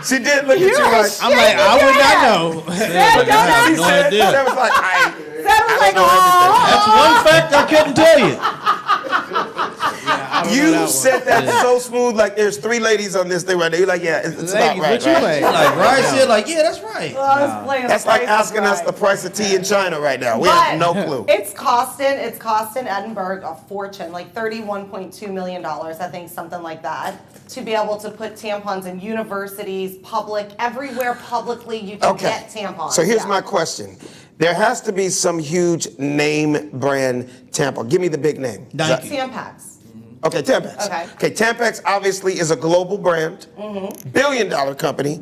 She did look at you like. I'm like, I would not know. She no said, idea. that was like, That's one fact I couldn't tell you. You said that so smooth, like there's 3 ladies on this thing right there. You're like, yeah, it's about right. What you right? like? Like, right? Said like, yeah, that's right. Well, I was playing That's the like price is asking us right. the price of tea in China right now. We have no clue. It's costing Edinburgh a fortune, like $31.2 million, I think, something like that, to be able to put tampons in universities, everywhere publicly you can get tampons. So here's my question. There has to be some huge name brand tampon. Give me the big name. Tampax. Okay, Tampax. Okay, Tampax obviously is a global brand, billion-dollar company,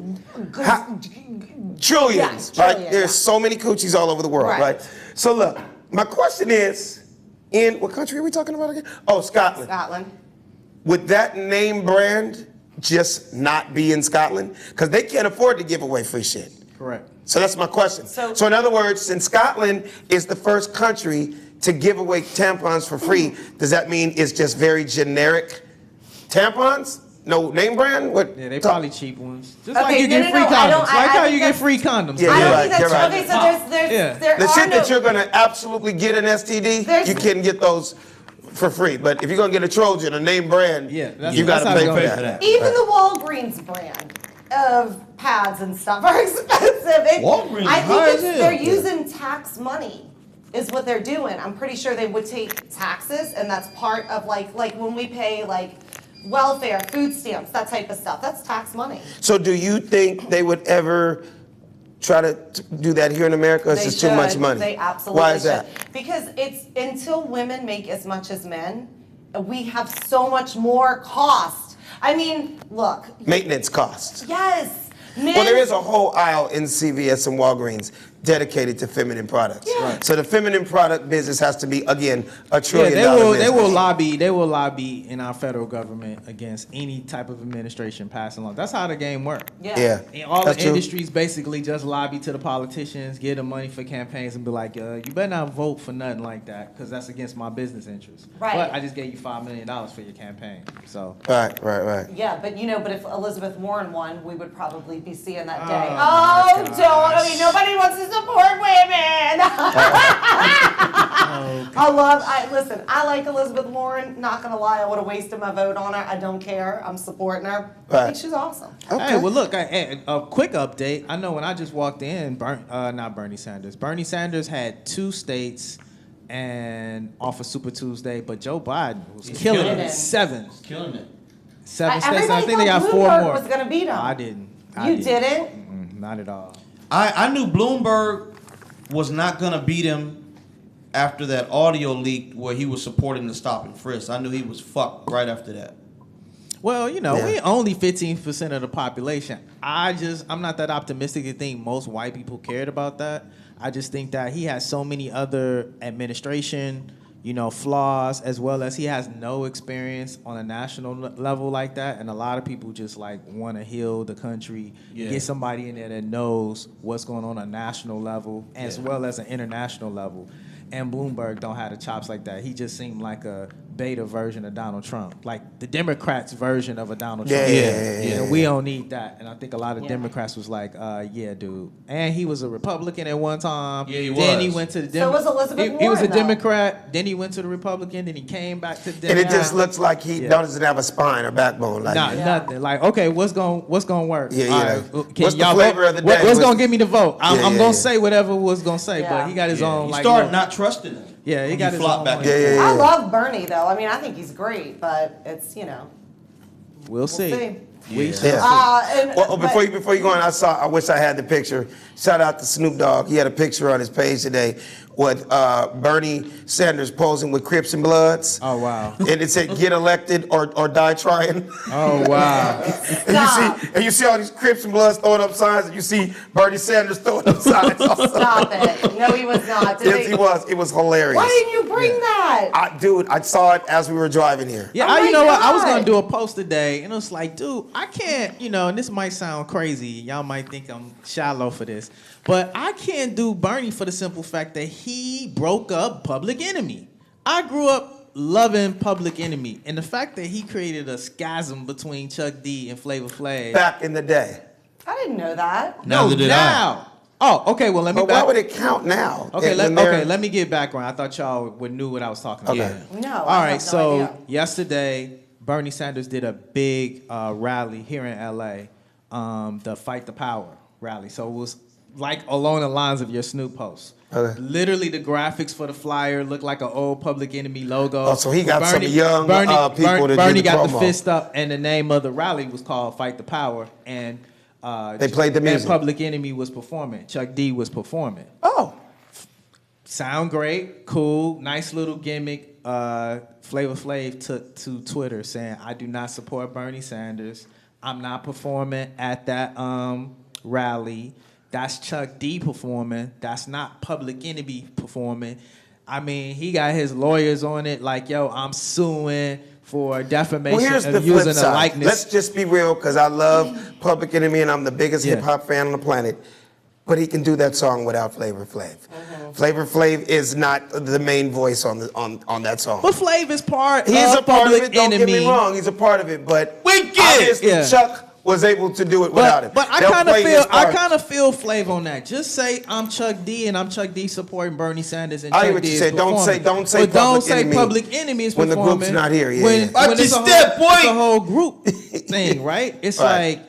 trillions, Yes, right? trillion, There's so many coochies all over the world, right? So look, my question is, in what country are we talking about again? Oh, Scotland. Scotland. Would that name brand just not be in Scotland? Because they can't afford to give away free shit. Correct. So that's my question. So in other words, since Scotland is the first country to give away tampons for free, does that mean it's just very generic tampons? No name brand? What? Yeah, they probably cheap ones. Just like you get free condoms. Like how you get free condoms. Yeah, you're right. You're right. Okay, so there The are shit that you're gonna absolutely get an STD, you can get those for free. But if you're gonna get a Trojan, a name brand, you gotta pay for that. Even the Walgreens brand of pads and stuff are expensive. Walgreens, I high as think hell. they're using tax money is what they're doing. I'm pretty sure they would take taxes, and that's part of like when we pay like welfare, food stamps, that type of stuff. That's tax money. So do you think they would ever try to do that here in America? Or is this too much money? They absolutely Why is should. that? Because it's until women make as much as men, we have so much more cost. I mean, look. Maintenance costs. Yes. Well, there is a whole aisle in CVS and Walgreens dedicated to feminine products. Yeah. So the feminine product business has to be, again, $1 trillion They business. will lobby in our federal government against any type of administration passing laws. That's how the game works. Yeah. And all That's the true. industries basically just lobby to the politicians, give them money for campaigns, and be like, you better not vote for nothing like that because that's against my business interests. Right. But I just gave you $5 million for your campaign. So. Right. Yeah, but but if Elizabeth Warren won, we would probably be seeing that day. Oh, Don't. I mean, nobody wants to support women. Listen, I like Elizabeth Warren. Not gonna lie, I would have wasted my vote on her. I don't care. I'm supporting her. I think she's awesome. Okay. Hey, well, look, a quick update. I know when I just walked in, not Bernie Sanders. Bernie Sanders had 2 states and off of Super Tuesday, but Joe Biden was killing it. 7. Killing it. 7 states, and I think they got 4 Bloomberg more. was gonna beat him. I didn't. You didn't? Not at all. I knew Bloomberg was not going to beat him after that audio leaked where he was supporting the stop and frisk. I knew he was fucked right after that. Well, we only 15% of the population. I'm not that optimistic to think most white people cared about that. I just think that he has so many other administration, flaws, as well as he has no experience on a national level like that. And a lot of people just want to heal the country, get somebody in there that knows what's going on a national level as well as an international level. And Bloomberg don't have the chops like that. He just seemed like a beta version of Donald Trump, like the Democrats' version of a Donald Trump. And we don't need that. And I think a lot of Democrats was like, yeah, dude. And he was a Republican at one time. Yeah, he was. Then he went to the So was Elizabeth He was a Warren, though. Democrat. Then he went to the Republican. Then he came back to the And Democrat. it just looks like he doesn't have a spine or backbone. Like Nothing. Like, okay, what's gonna work? Yeah, All yeah. right, What's the flavor of the day? What's gonna give me the vote? I'm yeah, gonna yeah. say whatever was gonna say, but he got his own. You like, started little- not trusting him. Yeah, he when got you his flopped own. back way. and forth. I love Bernie though. I mean, I think he's great, but it's We'll see. see. We shall Yeah. see. Well, before you go on, I wish I had the picture. Shout out to Snoop Dogg. He had a picture on his page today with Bernie Sanders posing with Crips and Bloods. Oh wow. And it said, "Get elected or die trying." Oh wow. and you see all these Crips and Bloods throwing up signs, and you see Bernie Sanders throwing up signs. Also. Stop it. No, he was not. Yes, he was. It was hilarious. Why didn't you bring that? Dude, I saw it as we were driving here. Yeah, Oh you my know what? I was God. gonna do a post today, and it was like, dude, I can't, and this might sound crazy. Y'all might think I'm shallow for this, but I can't do Bernie for the simple fact that he broke up Public Enemy. I grew up loving Public Enemy, and the fact that he created a schism between Chuck D and Flavor Flav. Back in the day. I didn't know that. Neither did I. now. Oh, okay. Well, let me. But why would it count now? Okay, When they're- let me get background. I thought y'all would knew what I was talking about. Okay. No. All I right, have no so idea. yesterday, Bernie Sanders did a big rally here in LA, the Fight the Power rally. So it was like along the lines of your Snoop post. Okay. Literally, the graphics for the flyer looked like an old Public Enemy logo. Oh, so he got some young people to do Bernie the got the promo. fist up, and the name of the rally was called Fight the Power. And They played the and music. Public Enemy was performing. Chuck D was performing. Oh. Sound great, cool, nice little gimmick. Flavor Flav took to Twitter saying, "I do not support Bernie Sanders. I'm not performing at that rally. That's Chuck D performing. That's not Public Enemy performing." I mean, he got his lawyers on it. Like, yo, I'm suing for defamation Well, here's the of flip using a side. likeness. Let's just be real, because I love Public Enemy and I'm the biggest Yeah. hip hop fan on the planet. But he can do that song without Flavor Flav. Flavor Flav is not the main voice on that song. But Flav is part He's of a part Public of it. Don't Enemy. get me wrong. He's a part of it. But Wicked! obviously Yeah. Chuck was able to do it without him. But I They'll kind of play feel his part. Flav on that. Just say I'm Chuck D and I'm Chuck D supporting Bernie Sanders and I hear Chuck what D you is say. Don't say- performing. don't say But don't Public say Enemy Public Enemy is when the performing. group's not here. Yeah, when, yeah. when Watch it's your a step, whole, boy. it's a whole group thing, right? It's Right. like,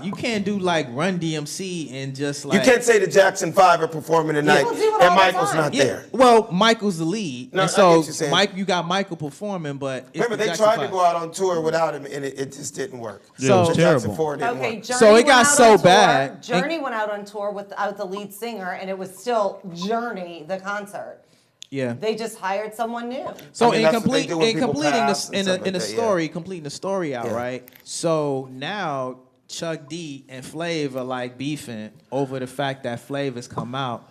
you can't do like Run DMC and just like You can't say the Jackson 5 are performing tonight People do it and all the Michael's time. not Yeah, there. well, Michael's the lead, No, and I so get what you're saying. Mike, you got Michael performing, but it's Remember, the they Jackson tried to Five. go out on tour without him, and it just didn't work. Yeah, it was The terrible. Jackson 4 didn't Okay, work. Journey So it went got out so on tour. bad. Journey went out on tour without the lead singer, and it was still Journey, the concert. Yeah. They just hired someone new. So I mean, in that's what they do when people completing pass and stuff like the that, yeah. story, completing the story out, Yeah. right? So now Chuck D and Flav are like beefing over the fact that Flav has come out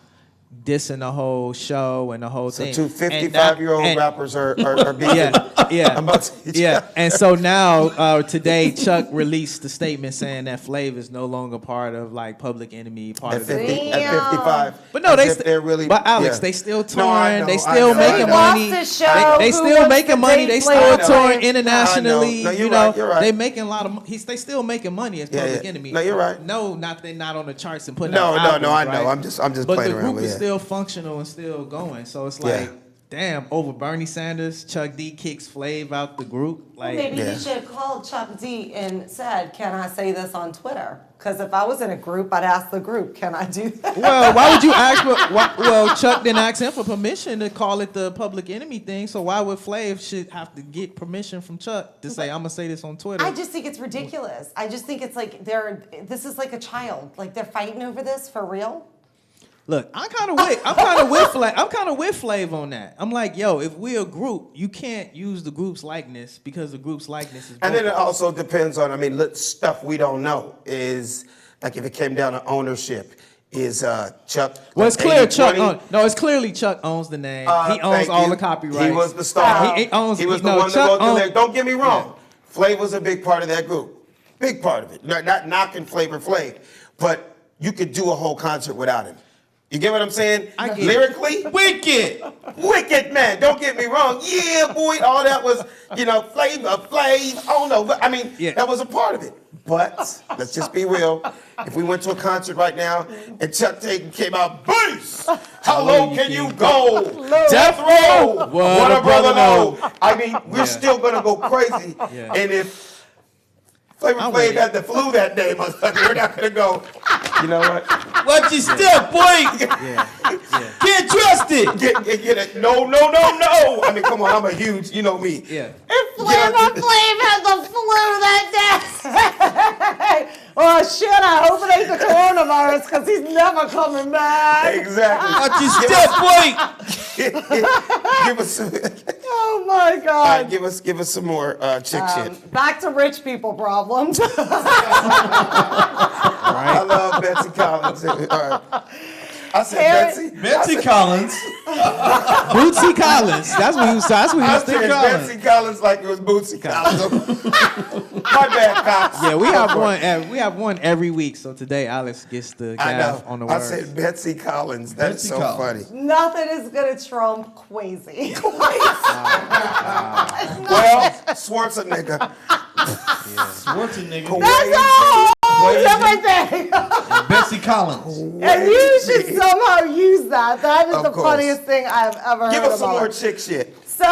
dissing the whole show and the whole So thing. two And 55-year-old and- rappers are beefing Yeah, about each yeah. other. And so now today Chuck released the statement saying that Flav is no longer part of like Public Enemy, part At of the 50, at Damn. 55. But no, as if they're really. But Alex, yeah. they still touring. No, I know, they I still know, making I know. money. He lost his show. They Who still wants making to money. date They Flavor still Flav? touring internationally. No, you're you know, right, you're right. they making a lot of. They still making money as Yeah, Public yeah. Enemy. No, you're right. No, they're not on the charts and putting No, out no, albums, no, I know. right? I'm just But playing the around group with is it. still functional and still going. So it's Yeah. like damn, over Bernie Sanders, Chuck D kicks Flav out the group. Like, Maybe he should have called Chuck D and said, "Can I say this on Twitter?" Because if I was in a group, I'd ask the group, "Can I do that?" well, why would you ask for? Well, Chuck didn't ask him for permission to call it the public enemy thing. So why would Flav should have to get permission from Chuck to say, "I'm gonna say this on Twitter"? I just think it's ridiculous. I just think it's like this is like a child. Like they're fighting over this for real. Look, I'm kind of with Flav on that. I'm like, yo, if we're a group, you can't use the group's likeness because the group's likeness is broken. And then it also depends on, stuff we don't know is, like if it came down to ownership, is Chuck. Well, it's clear 80/20? Chuck. It's clearly Chuck owns the name. He owns all the copyrights. He was the star. He owns. He was the no, one to Chuck go through owns- there. Don't get me wrong. Yeah. Flav was a big part of that group. Big part of it. Not knocking Flavor Flav, but you could do a whole concert without him. You get what I'm saying? I get it. Lyrically, wicked, man. Don't get me wrong. Yeah, boy, all that was, Flav. Oh no, but that was a part of it. But let's just be real. If we went to a concert right now and Chuck Tatum came out, bass, how low can you go? Death Row, what a brother know. We're still gonna go crazy. Yeah. And if Flavor Flav had the flu that day, we're not gonna go. You know what? Watch your step, boy. Can't trust it. Get it. No. Come on, I'm a huge, you know me. Yeah. If Flavor Flav had the flu that day. Oh shit! I hope it ain't the coronavirus because he's never coming back. Exactly. Watch your step, boy. Give us some. Oh my God. All right, give us some more chick shit. Back to rich people problems. I love Betsy Collins. All right. I said Betsy Collins. Bootsy Collins. That's what he was. That's what he I was said thinking. Betsy Collins like it was Bootsy Collins. My bad, Cox. Yeah, we have one. We have one every week. So today, Alex gets the I gaff know. on the I words. said Betsy Collins. That's Betsy so Collins. funny. Nothing is gonna trump Quasi. Well, Schwarzenegger. Schwarzenegger. That's a whole different thing. Betsy Collins. And you should somehow use that. That is Of the course. funniest thing I've ever heard Give us some about. more chick shit. So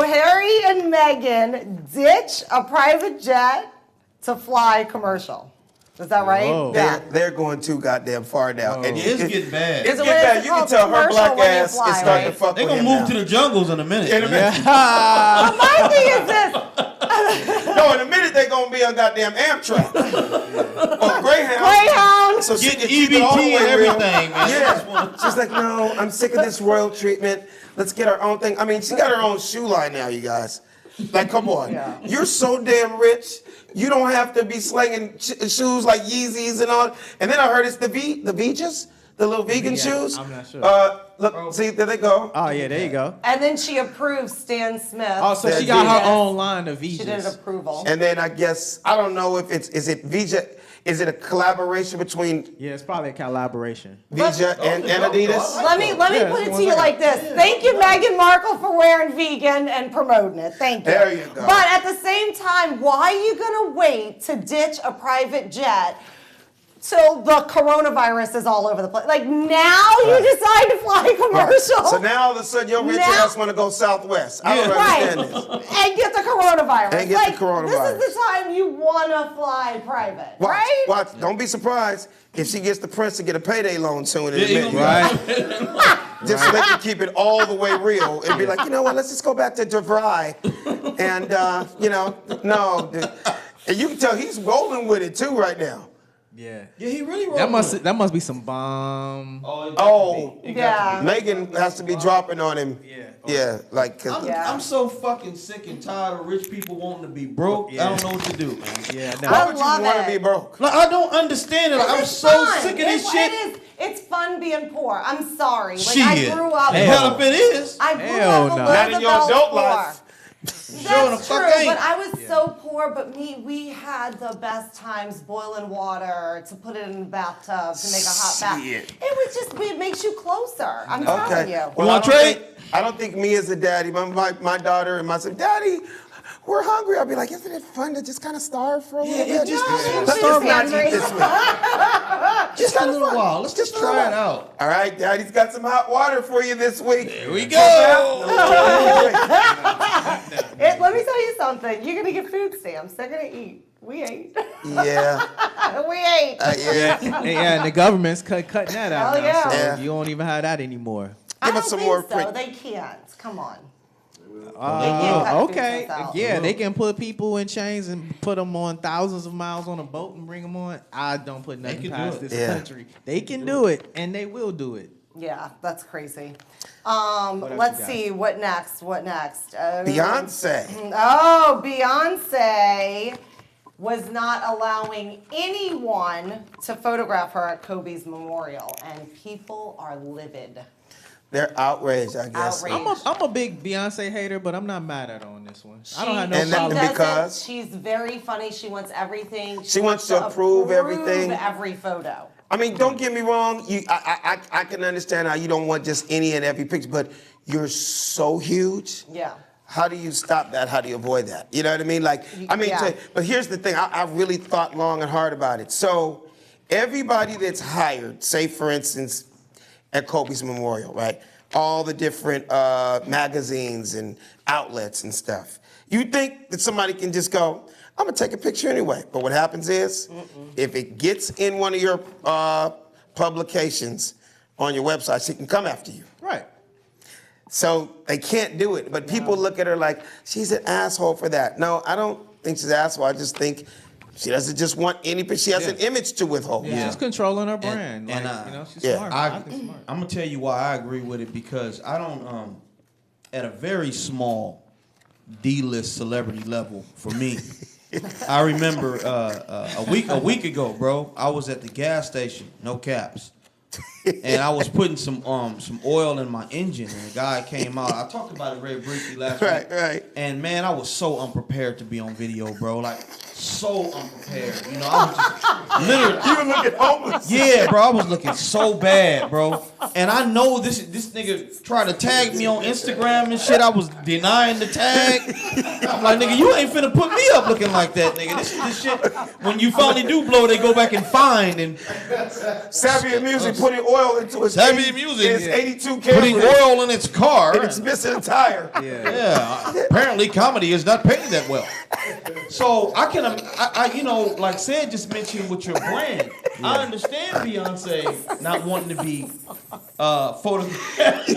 Harry and Meghan ditch a private jet to fly commercial. Is that right? Whoa. Yeah. They're going too goddamn far now. And It's getting bad. It's So getting what bad. is it You can called? tell her Commercial black when you ass fly, is starting right? to fuck They're with gonna him move now. to the jungles in a minute. In a minute. My thing is this. No, in a minute they're gonna be on goddamn Amtrak. Or Greyhound. Greyhound. So she Get can keep it all the EBT way and real. everything, man. Yeah. She's like, no, I'm sick of this royal treatment. Let's get our own thing. She got her own shoe line now, you guys. Like, come on. Yeah. You're so damn rich. You don't have to be slinging shoes like Yeezys and all. And then I heard it's the Vijas, the little vegan shoes. I'm not sure. Look, see, there they go. Oh yeah, there you go. And then she approves Stan Smith. Oh, so That she got Vijas. her own line of She did Vijas. approval. And then I guess, I don't know if is it Vija, is it a collaboration between Yeah, it's probably a collaboration. Vija and Adidas? Let me Yeah, put it it's to you one like this. Thank you, Meghan Markle, for wearing vegan and promoting it. Thank you. There you go. But at the same time, why are you gonna wait to ditch a private jet till the coronavirus is all over the place? Like now you decide to fly commercial. So now all of a sudden your rich Now- ass want to go Southwest. I don't Right. understand this. And get the coronavirus. And get the coronavirus. This is the time you wanna fly private, Watch, right? watch. Don't be surprised if she gets the prince to get a payday loan soon in a Yeah, minute. Right. Just so they can keep it all the way real and be like, you know what, let's just go back to DeVry. And, no. And you can tell he's rolling with it too right now. Yeah. Yeah, he really That must be some bomb. Oh, Yeah. Megan has to be dropping on him. Yeah. Yeah, like, 'cause Yeah. I'm so fucking sick and tired of rich people wanting to be broke. Yeah. I don't know what to do, man. Yeah. I No. why would you love want it. to be broke? Like, I don't understand it. Like, I'm It's so fun. sick of this shit. It's fun being poor. I'm sorry. Like Shit. I grew up. Hell if it is. I grew Hell up a no. little Not in your bit adult poor. life. Sure the That's fuck true, ain't. but I was so poor. But we had the best times boiling water to put it in the bathtub to make a hot bath. Shit. It makes you closer. I'm telling you. Well, wanna trade? I don't think me as a daddy, my daughter and my son, Daddy, we're hungry. I'll be like, isn't it fun to just kind of starve for a little bit? just Let's starve not hungry. eat this week. Just a little while. Let's just try it out. All right, Daddy's got some hot water for you this week. Here we go. Let me tell you something. You're gonna get food stamps. They're gonna eat. We ain't. Yeah. We ain't. Yeah. And the government's cutting that out Hell now, yeah. so Yeah. you don't even have that anymore. I Give don't us some think more. so. They can't. Come on. cut Okay, food stamps out. yeah, they can put people in chains and put them on thousands of miles on a boat and bring them on. I don't put nothing can do past it. this Yeah. country. They can do it, and they will do it. Yeah, that's crazy. else Let's you got? see. What next? Beyonce. Oh, Beyonce was not allowing anyone to photograph her at Kobe's memorial, and people are livid. They're outraged, I guess. Outraged. I'm a big Beyonce hater, but I'm not mad at her on this one. I don't have no And that- problem. Does it. because- She's very funny. She wants everything. She wants to approve everything. Every photo. I mean, don't get me wrong. I can understand how you don't want just any and every picture, but you're so huge. Yeah. How do you stop that? How do you avoid that? You know what I mean? Yeah. But here's the thing. I really thought long and hard about it. So everybody that's hired, say for instance, at Kobe's memorial, right? All the different magazines and outlets and stuff. You think that somebody can just go, I'm gonna take a picture anyway. But what happens is, if it gets in one of your publications on your website, she can come after you. Right. So they can't do it. But people look at her like, she's an asshole for that. No, I don't think she's an asshole. I just think she doesn't just want any, but she has an image to withhold. She's just controlling her brand. She's yeah. smart. I I think smart. I'm gonna tell you why I agree with it, because I don't at a very small D-list celebrity level for me. I remember a week ago, bro. I was at the gas station, no caps, and I was putting some oil in my engine, and a guy came out. I talked about it very briefly last week. Right. And man, I was so unprepared to be on video, bro. Like so unprepared. You know, I was just literally. You were looking homeless. Yeah, bro, I was looking so bad, bro. And I know this nigga tried to tag me on Instagram and shit. I was denying the tag. I'm like, nigga, you ain't finna put me up looking like that, nigga. This is the shit. When you finally do blow, they go back and find and Savvy Music putting oil into his Savvy Music, his 82 putting Camry, oil in its car. and it's missing a tire. Yeah, apparently comedy is not paying that well. So I you know, like Sid just mentioned with your brand, I understand Beyonce not wanting to be photographed.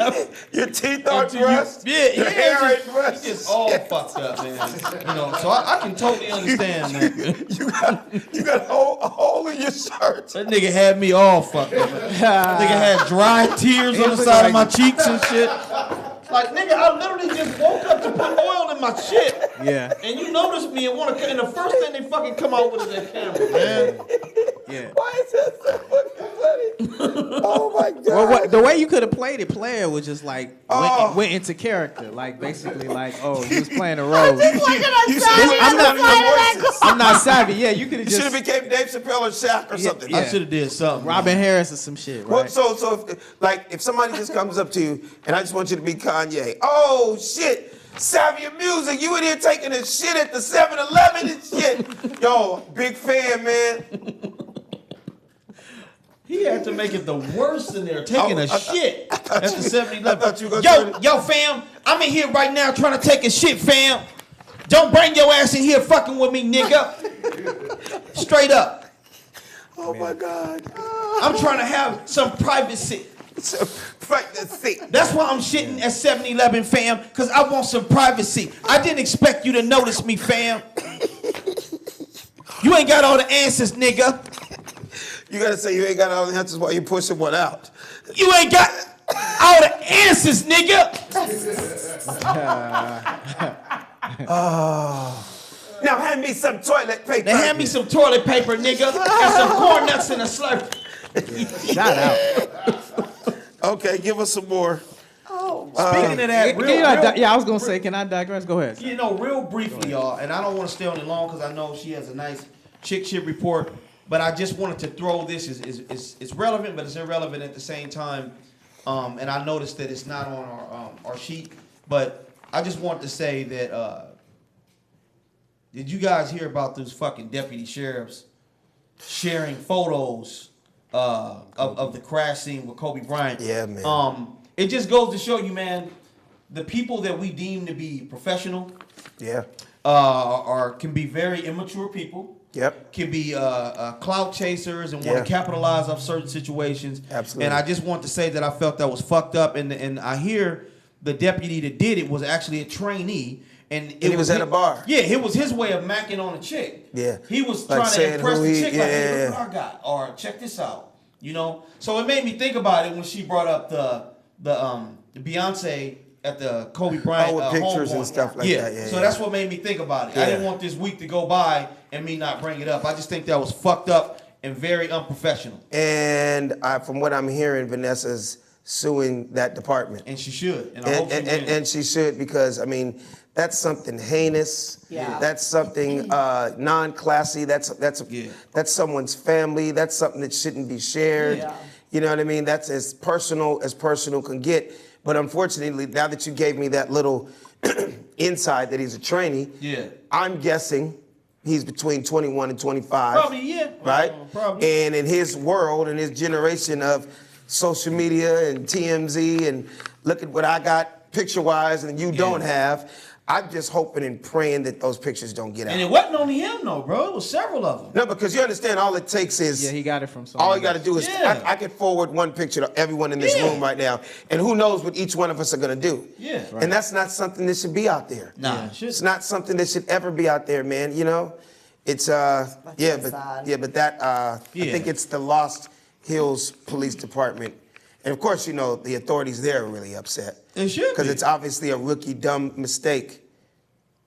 Your teeth aren't until you- brushed. Yeah, Your hair yeah, ain't brushed. you just all fucked up, man. You know, so I can totally understand that. You got a hole in your shirt. That nigga had me all fucked up. Man. Nigga had dry tears on the side of my cheeks and shit. Like, nigga, I literally just woke up to put oil in my shit. Yeah. And you notice me and want to, and the first thing they fucking come out with is that camera, man. Yeah. Why is that so fucking funny? Oh my god. Well, the way you could have played it, player was just like Oh. went into character, like basically like, oh, he was playing a role. I'm I'm not savvy. Yeah, you could have You should just have became Dave Chappelle or Shaq or something. I should have did something. Robin Harris or some shit, Well, right? so if somebody just comes up to you and I just want you to be Kanye, oh shit, Savvy Music, you in here taking a shit at the 7-Eleven and shit. Yo, big fan, man. He had to make it the worst in there, taking a shit at the 7-Eleven. I thought you were gonna Yo, fam, I'm in here right now trying to take a shit, fam. Don't bring your ass in here fucking with me, nigga. Straight up. Oh my God. I'm trying to have some privacy. That's why I'm shitting at 7-Eleven, fam, because I want some privacy. I didn't expect you to notice me, fam. You ain't got all the answers, nigga. You gotta say you ain't got all the answers while you pushing one out. You ain't got all the answers, nigga. Now hand me some toilet paper. Now hand me some toilet paper, nigga, and some corn nuts and a Slurpee. Shout out. Okay, give us some more. Speaking of that, I was gonna say, can I digress? Go ahead. You know, real briefly, y'all, and I don't want to stay on it long because I know she has a nice chick shit report, but I just wanted to throw this. It's relevant, but it's irrelevant at the same time. And I noticed that it's not on our sheet, but I just wanted to say that Did you guys hear about those fucking deputy sheriffs sharing photos of the crash scene with Kobe Bryant? Yeah, man. It just goes to show you, man, the people that we deem to be professional, Yeah. can be very immature people. Yep. Can be clout chasers and want Yeah. to capitalize off certain situations. Absolutely. And I just want to say that I felt that was fucked up. And I hear the deputy that did it was actually a trainee. And he was at a bar. Yeah, it was his way of macking on a chick. Yeah. He was Like trying to saying impress who the he- chick, like, hey, yeah. look what I got. Or check this out. You know? So it made me think about it when she brought up the Beyonce at the Kobe Bryant with pictures home and stuff like that. Yeah, so yeah. that's what made me think about it. I didn't Yeah. want this week to go by and me not bring it up. I just think that was fucked up and very unprofessional. And from what I'm hearing, Vanessa's suing that department. And she should. And I hope she wins. And she should, because, I mean, that's something heinous. Yeah. That's something non-classy. That's someone's family. That's something that shouldn't be shared. Yeah. You know what I mean? That's as personal can get. But unfortunately, now that you gave me that little insight that he's a trainee, Yeah. I'm guessing he's between 21 and 25. Probably, yeah. Right? Probably. And in his world, in his generation of social media and TMZ and look at what I got picture-wise and you don't have, I'm just hoping and praying that those pictures don't get out. And it wasn't only him, though, bro. It was several of them. No, because you understand, all it takes is... Yeah, he got it from someone All you got to do is... Yeah. I could forward one picture to everyone in this Yeah. room right now, and who knows what each one of us are going to do. Yeah. Right. And that's not something that should be out there. Nah, it shouldn't. It's not something that should ever be out there, man, you know? It's, so sad. but that, I Yeah. think it's the Lost Hills Police Department. And of course, you know, the authorities there are really upset. It should Because be. it's obviously a rookie dumb mistake.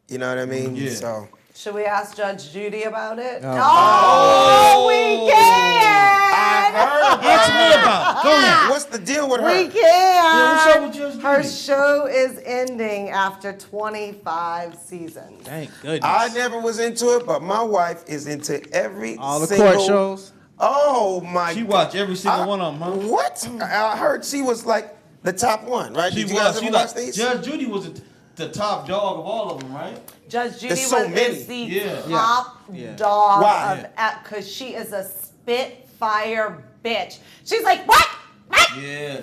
You know what I mean? Yeah. So, Should we ask Judge Judy about it? Oh. We can! Ask me about it. Go ahead. what's the deal with her? We can! Yeah, what's up with Judge Her Judy? show is ending after 25 seasons. Thank goodness. I never was into it, but my wife is into every All the single... court shows. Oh my! She watched every single one of them, huh? What? I heard she was like the top one, right? Did you guys ever watch these? Judge Judy was the top dog of all of them, right? Judge Judy There's so many. is the Yeah. top Yeah. dog Why? because she is a spitfire bitch. She's like, what? What? Yeah. No.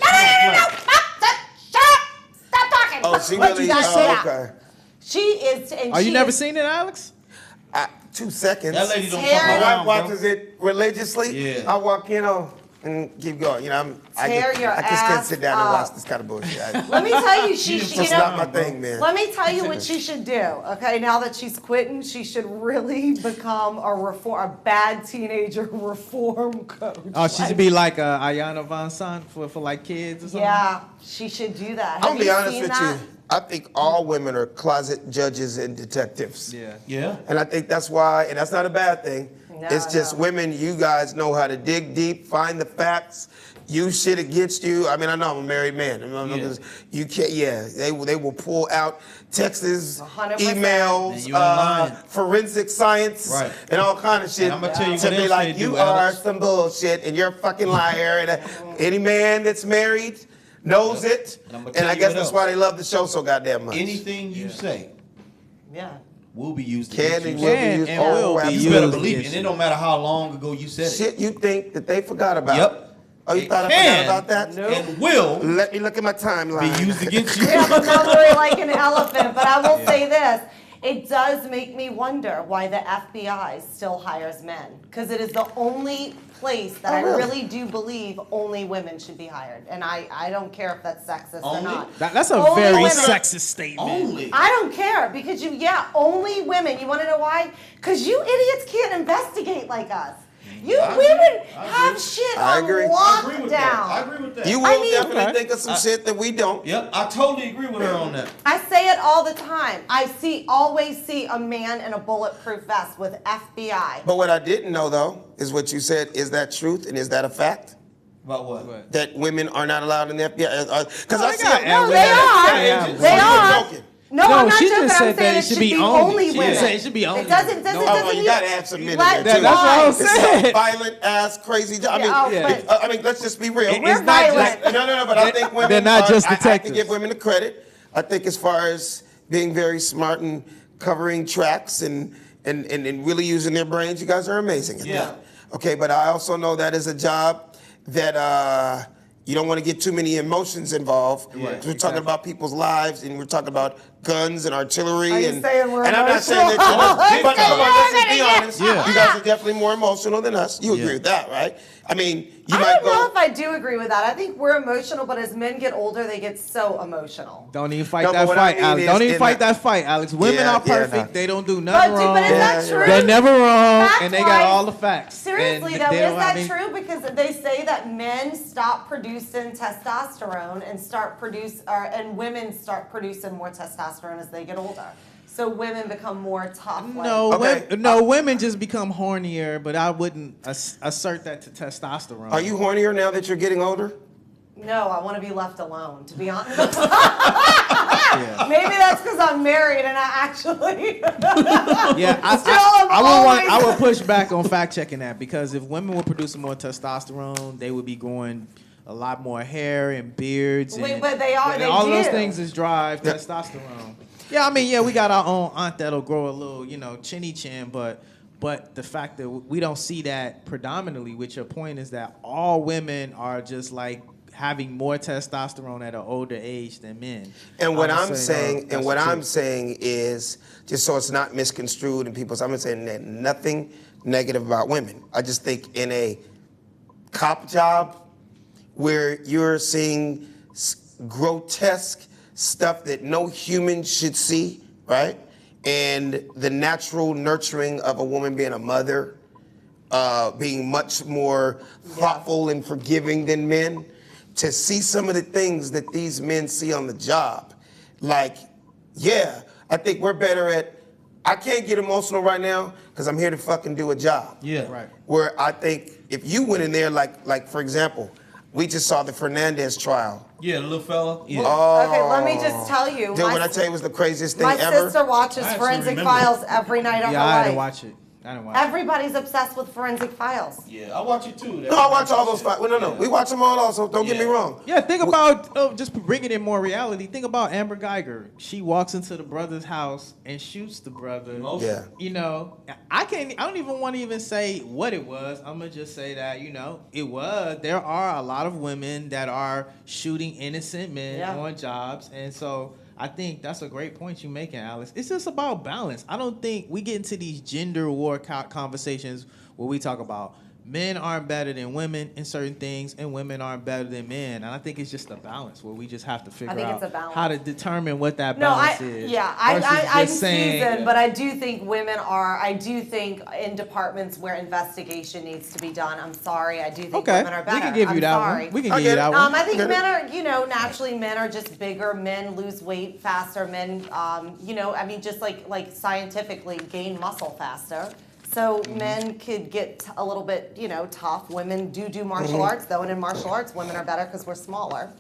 Shut up! Stop talking! Oh, she What really? you gotta say Oh, now? okay. She is. And Oh, she you never is- seen it, Alex? 2 seconds. That lady don't Terry- fuck My wife around, bro. watches it religiously. Yeah. I walk in and keep going. You know, Tear your I just can't ass sit down and up. watch this kind of bullshit. Let me tell you, It's you It's know. not my thing, man. Let me tell you what she should do. Okay, now that she's quitting, she should really become a bad teenager reform coach. Oh, she should be like Ayana Von Sant for like kids or something. Yeah, she should do that. I'm Have gonna be you honest seen with that? you. I think all women are closet judges and detectives. Yeah. Yeah. And I think that's why, and that's not a bad thing. No, It's just no. women, you guys know how to dig deep, find the facts, use shit against you. I mean, I know I'm a married man. You can't, they will pull out texts, 100%. emails, And you ain't lying. forensic science, Right. and all kind of shit. And I'ma tell you to what be else like, they you do, are Alex. some bullshit, and you're a fucking liar. And any man that's married knows it. And I'ma And tell I you guess what that's else. why they love the show so goddamn much. Anything you say Yeah. will be used Can against and you. will Can be used. and will be You used. better believe it. against And it don't matter how long ago you said it. Shit you think that they forgot about. Yep. Oh, you It thought I can forgot about that? And will Let me look at my timeline. be used against you. You have a memory like an elephant, but I will say this. It does make me wonder why the FBI still hires men. Because it is the only place that I really do believe only women should be hired. And I don't care if that's sexist or Only? not. That's a Only very women. sexist statement. Only. I don't care because only women. You want to know why? Because you idiots can't investigate like us. You women have shit I on agree. I agree with that. I lockdown. agree with that. You will I mean- definitely Okay. think of some shit that we don't. Yep, I totally agree with her on that. I say it all the time. I always see a man in a bulletproof vest with FBI. But what I didn't know, though, is what you said. Is that truth and is that a fact? About what? That women are not allowed in the FBI? Because I they see got it. No, they Yeah, are. yeah. They You're are. joking. No, I'm not she joking. just I'm said saying that it should be only She women. said it should be only. It doesn't. Oh, you you- gotta have some men in Let- there, too. That's what I was It's saying. a violent ass, crazy job. Yeah, I mean, but- I mean, let's just be real. It- We're it's not violent. just- No, but I think women They're not are, just I can detectives. give women the credit. I think as far as being very smart and covering tracks and and really using their brains, you guys are amazing at Yeah. that. Okay, but I also know that is a job that you don't want to get too many emotions involved. Right. We're talking about people's lives, and we're talking about guns and artillery. Are you and saying we're and I'm not saying emotional? that you're not, but come on, let's just be Yeah. honest. Yeah. You guys are definitely more emotional than us. You agree Yeah. with that, right? I mean, you I might don't know go. if I do agree with that. I think we're emotional, but as men get older, they get so emotional. Don't even fight No, but that what I fight, mean Alex. is Don't even in fight that- that fight, Alex. Women Yeah, are yeah, perfect. no. They don't do But, nothing dude, wrong. but is Yeah, that you're true? They're never wrong, That's and they why- got all the facts. Seriously, And though, they is don't that have any- true? Because they say that men stop producing testosterone and women start producing more testosterone as they get older. So women become more tough. like- No, Okay. women just become hornier, but I wouldn't assert that to testosterone. Are you hornier now that you're getting older? No, I want to be left alone, to be honest. Maybe that's because I'm married and I actually. Yeah, I would push back on fact checking that, because if women were producing more testosterone, they would be growing a lot more hair and beards. Wait, and, but they are. and They all do. those things is drive testosterone. Yeah, I mean, yeah, we got our own aunt that'll grow a little, chinny chin, but the fact that we don't see that predominantly, which your point is that all women are just like having more testosterone at an older age than men. And what I'm that's saying true. is, just so it's not misconstrued and I'm saying that nothing negative about women. I just think in a cop job where you're seeing grotesque stuff that no human should see, right? And the natural nurturing of a woman being a mother, being much more thoughtful and forgiving than men, to see some of the things that these men see on the job. Like, yeah, I think we're better at, I can't get emotional right now because I'm here to fucking do a job. Yeah. Right. Where I think if you went in there, like for example, we just saw the Fernandez trial. Yeah, the little fella. Yeah. Okay, let me just tell you. Dude, when I tell you it was the craziest thing my ever. sister watches I actually Forensic remember. Files every night of Yeah, her I life. didn't watch it. Everybody's obsessed with Forensic Files. Yeah, I watch it too. No, I watch all those fights. Well, no, we watch them all also. Don't get me Yeah. wrong. Yeah, think about, just bringing in more reality. Think about Amber Geiger. She walks into the brother's house and shoots the brother. Emotion. Yeah. I don't even want to even say what it was. I'm going to just say that, there are a lot of women that are shooting innocent men on jobs. And so I think that's a great point you're making, Alex. It's just about balance. I don't think we get into these gender war conversations where we talk about men aren't better than women in certain things and women aren't better than men. And I think it's just a balance where we just have to figure think out it's a balance. how to determine what that No, balance is. I'm versus just saying, seasoned, but I do think I do think in departments where investigation needs to be done, I'm sorry, I do think okay, women are better. we can give you I'm that sorry. one. We can I give get you it. that one. I think men are, naturally men are just bigger. Men lose weight faster. Men, just like scientifically gain muscle faster. So men could get a little bit, tough. Women do martial arts though, and in martial arts, women are better because we're smaller.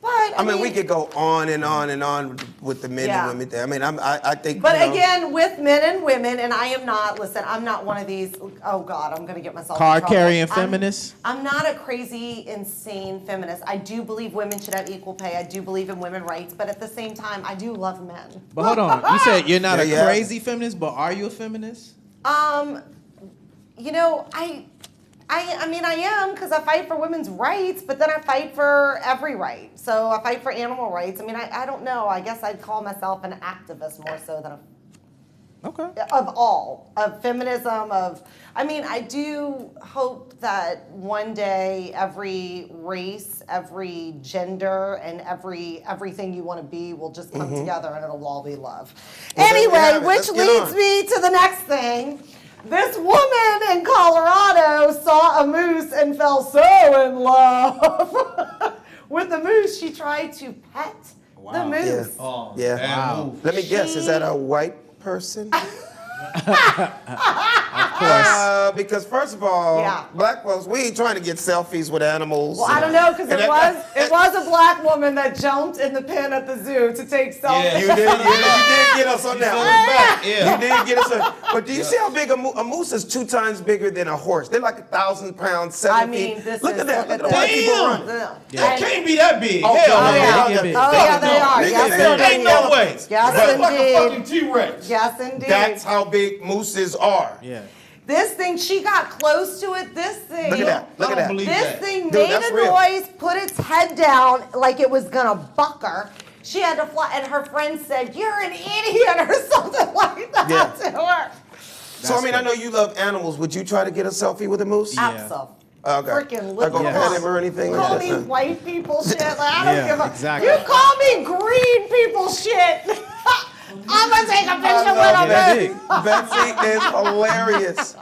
But I mean, we could go on and on and on with the men and women thing. I mean, I think. But again, with men and women, and I'm not one of these, oh God, I'm going to get myself in trouble. Card-carrying feminists? I'm not a crazy, insane feminist. I do believe women should have equal pay. I do believe in women's rights. But at the same time, I do love men. But hold on. You said you're not Yeah, a crazy feminist, but are you a feminist? I mean, I am because I fight for women's rights, but then I fight for every right. So I fight for animal rights. I mean, I don't know. I guess I'd call myself an activist more so than of feminism, I do hope that one day every race, every gender, and everything you want to be will just come together and it'll all be love. Well, there we anyway, have it. which Let's get leads on. me to the next thing. This woman in Colorado saw a moose and fell so in love with the moose. She tried to pet the moose. Oh, Yeah. wow. Let me guess. Is that a white person? Of course. Because first of all, Yeah. black folks, we ain't trying to get selfies with animals. Well, I don't know, because And it was a black woman that jumped in the pen at the zoo to take selfies. You did get us on that one. Yeah. You did get us on. But do you see how big a moose is? 2 times bigger than a horse. They're like 1,000 pounds, 7 I mean, feet. Look at that. Look at the this. white people Damn. run. That can't be that big. Oh, Hell yeah. no. They get big. Oh, yeah, they are. They Yes, Ain't no way. Yes, That's like a indeed. fucking T-Rex. Yes, indeed. That's how big mooses are. Yeah. This thing, she got close to it. This thing. Look at that. Look I at don't that. believe This that. thing Dude, made that's a real. noise, put its head down like it was gonna buck her. She had to fly, and her friend said, "You're an idiot," or something like that Yeah. to her. So, I mean, I know you love animals. Would you try to get a selfie with a moose? Absolutely. Okay. Freaking Like, go little pet him or anything like Call that? me white people shit. Like, I don't Yeah, give a. exactly. You call me green people shit. I'm gonna take a I picture love with him. Betsy is hilarious.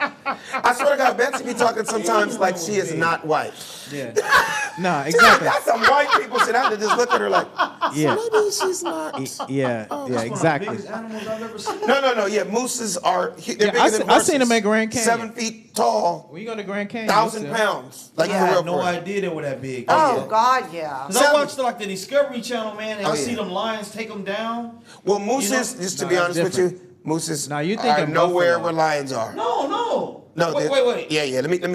I swear to God, Betsy be talking sometimes like she is not white. Yeah. No, She's like, exactly. that's some white people shit. I have to just look at her like, Yeah. maybe she's not. Yeah. Yeah. Exactly. Biggest animals I've ever seen. No. Yeah, mooses are. They're bigger I than seen horses. them at Grand Canyon. 7 feet tall, When you go to Grand Canyon, 1,000 you'll see 'em. pounds. Like Yeah. I for real, had no for real. idea they were that big. Oh God, yeah. Cause I watched like the Discovery Channel, man, and Oh, I yeah. see them lions take them down. Well, mooses, just to be No, honest that's with you, mooses Now, you are thinking nowhere buffalo. where lions are. No. No, Wait. Yeah. Let me get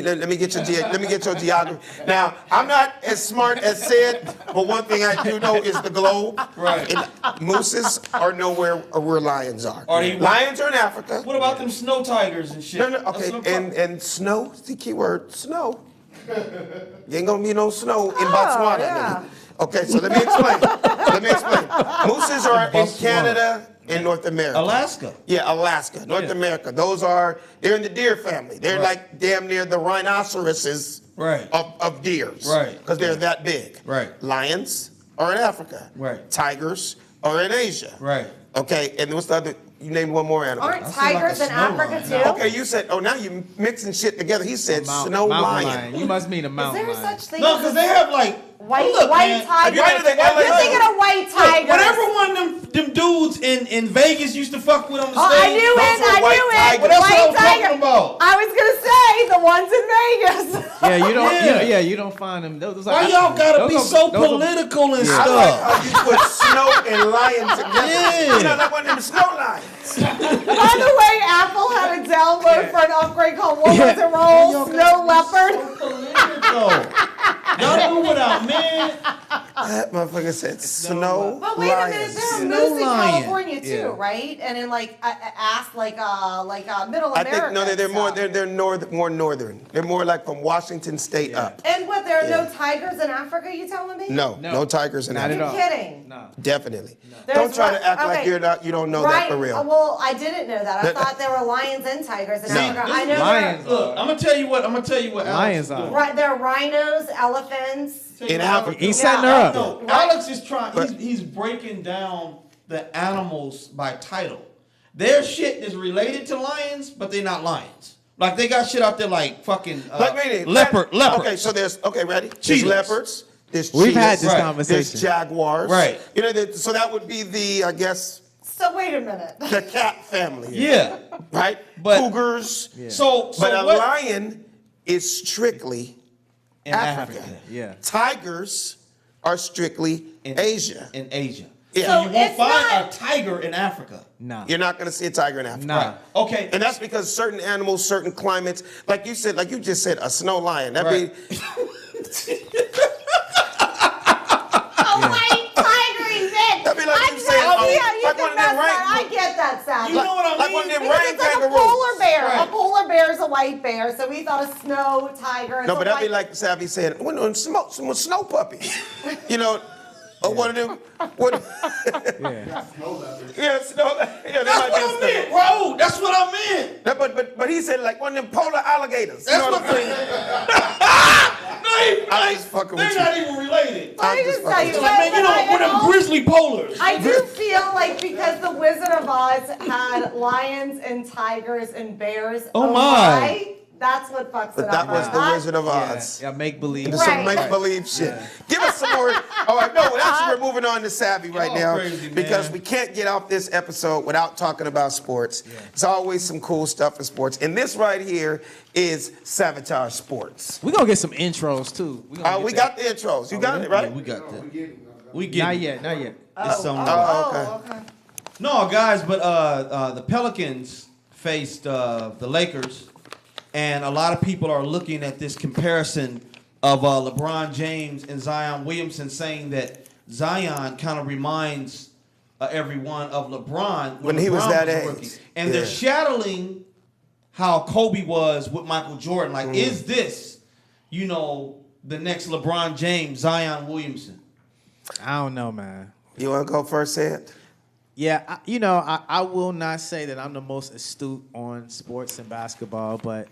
your let me get your geography. Now, I'm not as smart as Sid, but one thing I do know is the globe. Right. And mooses are nowhere where lions are. Are they- Lions are in Africa. What about them snow tigers and shit? No, That's okay, what I'm talking- and snow, the key word, snow. You ain't gonna be no snow in Botswana. yeah. nigga. Okay, so let me explain. Mooses are in Canada and North America. Alaska. Yeah, Alaska, North Yeah. America. They're in the deer family. They're like damn near the rhinoceroses Right. of deers. Right. Because they're that big. Right. Lions are in Africa. Right. Tigers are in Asia. Right. Okay, and what's the other? You named one more animal. Aren't That sounds like tigers a in snow Africa lion. too? Okay, you said, now you mixing shit together. He said Mountain snow lion. lion. You must mean a Is mountain there lion. such thing? No, as because a they have like white look, white man, tiger? you been to the LA You're thinking of white tigers. Whatever one of them dudes in Vegas used to fuck with on the Oh, stage. I knew Those it. were I white knew it. tigers. Well, that's what I White was talking tiger. about. I was gonna say the ones in Vegas. Yeah, you don't. Yeah. You don't find them. Those Why y'all gotta those be are- so those are- political and I like stuff? how you put snow and lion together. Yeah. You know, like one of them snow lions. By the way, Apple had a download for an upgrade called What Was It Y'all Roll? gotta Snow be Leopard. so political. Y'all do what I mean. That motherfucker said snow But wait a minute, lions. there are Snow moose in lion. California too, Yeah. right? And in like Middle I America. think no, they're and more stuff. more northern. They're more like from Washington State up. And what? There are Yeah. no tigers in Africa? You telling me? No tigers in Not at Africa. all. You're kidding. No. Definitely. There's Don't try to act like okay. you don't know Right. that for real. Well, I didn't know that. I thought there were lions and tigers in No. Africa. I know Lions. Look, I'm gonna tell you what. Lions Alex are. is Right, there are rhinos, elephants. doing. In Africa. He's setting her up. No, Alex is trying. He's breaking down the animals by title. Their shit is related to lions, but they're not lions. Like they got shit out there like fucking leopard. Okay, so there's ready. There's Cheetahs. leopards. There's We've had cheetahs, this Right. conversation. There's jaguars. Right. You know, so that would be the So wait a minute. the cat family. Yeah. Right. But- Cougars. So But a what? lion is strictly In Africa. Yeah. Tigers are strictly Asia. In Asia. Yeah. So you won't it's find not- a tiger in Africa. Nah. You're not going to see a tiger in Africa. Nah. Okay. And that's because certain animals, certain climates, like you just said, a snow lion. That'd Right. A white tiger event. That'd be like you saying, you like can one of them mess that. right- I get that, Sally. You know what I like mean? one of them Because rain it's like a kangaroos. polar bear. Right. A polar bear is a white bear, so we thought a snow tiger. No, but that'd be like Savvy saying, when snow puppies. You know, or one of them. What? Yeah. Yeah, snow. Yeah, That's what I meant, bro. That's what I meant. No, but he said like one of them polar alligators. That's you know what what I'm saying? I'm just fucking with They're you. not even related. Let me I'm just just tell you, It's like, man, you know, with them grizzly polars. I do feel like because the Wizard of Oz had lions and tigers and bears. Oh my. That's what fucks But it that up. was the Wizard of Yeah. Oz. Yeah. Make believe. There's some Right. make-believe shit. Give us some more. All right, no, actually, we're moving on to Savvy right Y'all now crazy, man. because we can't get off this episode without talking about sports. It's always some cool stuff in sports. And this right here is Sabotage Sports. We're gonna get some intros too. We got the intros. You got it, right? Yeah, we got that. We get Not it. yet. Not yet. It's on. Oh, okay. No, guys, but the Pelicans faced the Lakers, and a lot of people are looking at this comparison of LeBron James and Zion Williamson, saying that Zion kind of reminds everyone of LeBron When he was that a age. rookie. And they're shadowing how Kobe was with Michael Jordan. Like, is this, the next LeBron James, Zion Williamson? I don't know, man. You want to go first, Ed? Yeah, I will not say that I'm the most astute on sports and basketball, but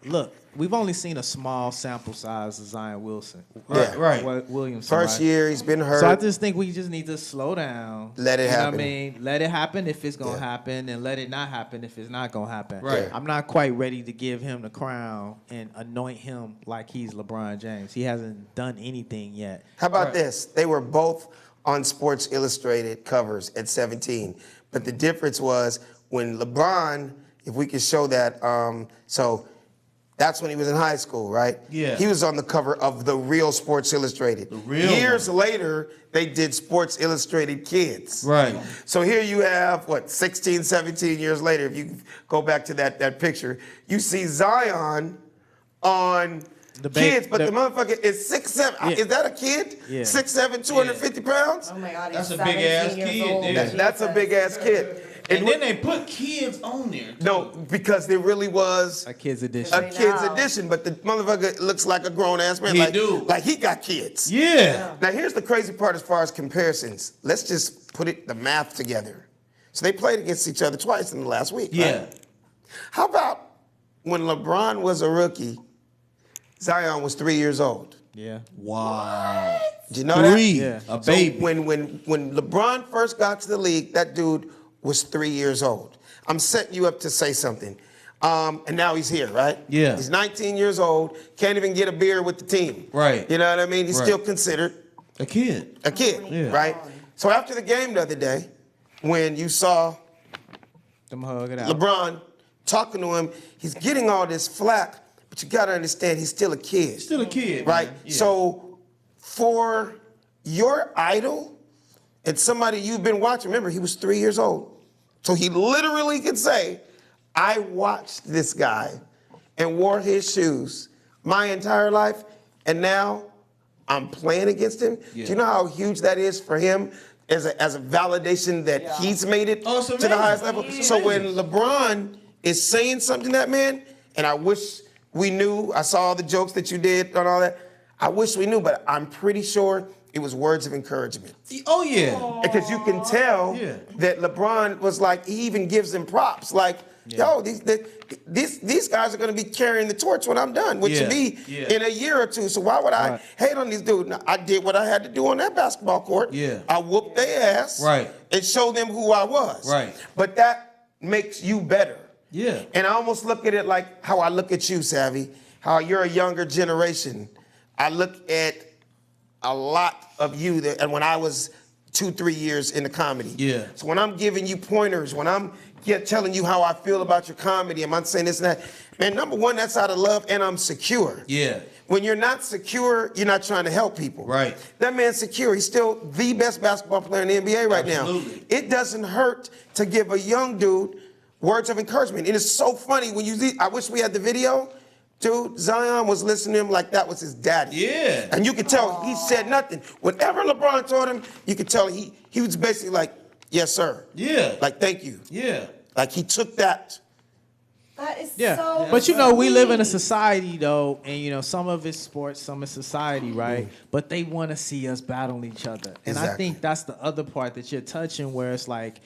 look, we've only seen a small sample size of Zion Wilson. Right. Williamson. First year, he's been hurt. So I just think we just need to slow down. Let it happen. Know what I mean? Let it happen if it's going to happen, and let it not happen if it's not going to happen. Right. I'm not quite ready to give him the crown and anoint him like he's LeBron James. He hasn't done anything yet. How about this? They were both on Sports Illustrated covers at 17. But the difference was when LeBron, if we could show that, so that's when he was in high school, right? Yeah. He was on the cover of the real Sports Illustrated. The real Years later, they did Sports Illustrated Kids. Right. So here you have, 16, 17 years later, if you go back to that picture, you see Zion on Kids, but the motherfucker is 6'7". Yeah. Is that a kid? Yeah. 6'7", 250 pounds? Oh my God, That's he's a big-ass 17 years kid, old. yeah. That's a big ass kid. And then they put kids on there. No, because there really was A kid's edition. a kid's edition, but the motherfucker looks like a grown ass man. He like, do. like he got kids. Yeah. Now here's the crazy part as far as comparisons. Let's just put the math together. So they played against each other twice in the last week. Yeah. Right? How about when LeBron was a rookie, Zion was 3 years old? Yeah. Wow. Did you know that? Yeah. A So baby. when LeBron first got to the league, that dude was 3 years old. I'm setting you up to say something. And now he's here, right? Yeah. He's 19 years old, can't even get a beer with the team. Right. You know what I mean? He's Right. still considered A kid. a kid, Yeah. right? So after the game the other day, when you saw Them hug it out. LeBron talking to him, he's getting all this flack, but you gotta understand he's still a kid. Still a kid. Right? Man. Yeah. So for your idol and somebody you've been watching, remember, he was 3 years old. So he literally could say, I watched this guy and wore his shoes my entire life, and now I'm playing against him. Yeah. Do you know how huge that is for him as a validation that he's made it Oh, it's to the amazing. highest level? It's So when amazing. LeBron is saying something to that man, and I wish we knew, I saw all the jokes that you did and all that, I wish we knew, but I'm pretty sure it was words of encouragement. Oh, yeah. Because you can tell Yeah. that LeBron was like, he even gives them props. Like, yo, these guys are going to be carrying the torch when I'm done, which will be in a year or two. So why would I hate on these dudes? Now, I did what I had to do on that basketball court. Yeah. I whooped their ass. Right. And showed them who I was. Right. But that makes you better. Yeah. And I almost look at it like how I look at you, Savvy, how you're a younger generation. I look at a lot of you that, and when I was 2-3 years into comedy. Yeah. So when I'm giving you pointers, when I'm telling you how I feel about your comedy, I'm saying this and that, man, number one, that's out of love, and I'm secure. Yeah. When you're not secure, you're not trying to help people. Right. That man's secure. He's still the best basketball player in the NBA right Absolutely. now. It doesn't hurt to give a young dude words of encouragement. And it's so funny when you see, I wish we had the video. Dude, Zion was listening to him like that was his daddy. Yeah. And you could tell he said nothing. Whatever LeBron told him, you could tell he was basically like, yes, sir. Yeah. Like, thank you. Yeah. Like he took that. That is Yeah, so but we live in a sweet. society though, and some of it's sports, some is society, right? But they want to see us battle each other, and I Exactly. think that's the other part that you're touching, where it's like,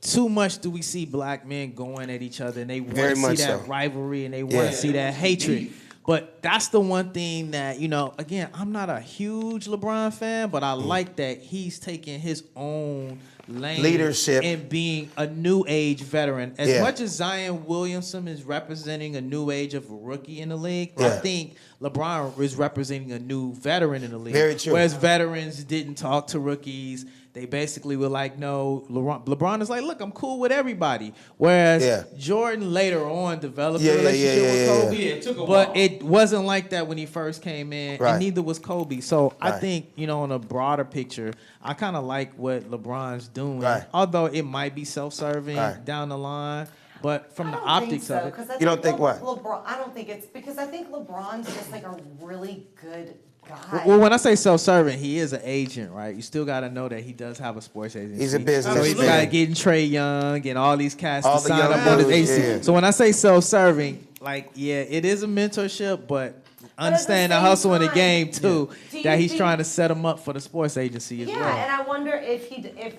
too much do we see black men going at each other, and they want Very to see much that so. rivalry, and they want Yeah. to see that hatred. But that's the one thing that, again, I'm not a huge LeBron fan, but I like that he's taking his own lane. Leadership. And being a new age veteran. As Yeah. much as Zion Williamson is representing a new age of a rookie in the league, I Yeah. think LeBron is representing a new veteran in the league. Very true. Whereas veterans didn't talk to rookies. They basically were like, no, LeBron is like, look, I'm cool with everybody. Whereas Yeah. Jordan later on developed Yeah, a yeah, relationship yeah, with yeah, Kobe. yeah. It took a while. But it wasn't like that when he first came in, Right. and neither was Kobe. So I Right. think, on a broader picture, I kind of like what LeBron's doing. Right. Although it might be self-serving Right. down the line, but from I the don't optics think so, of it. 'cause I You don't think what? LeBron, I don't think it's because I think LeBron's just like a really good guy. Well, when I say self-serving, he is an agent, right? You still got to know that he does have a sports agency. He's a So businessman. he's got to get Trey Young and all these cats All to the sign young up on his dudes, agency. yeah. So when I say self-serving, like, yeah, it is a mentorship, but understand the same hustle in the time, game too. Do you That he's think- trying to set him up for the sports agency as Yeah, well. and I wonder if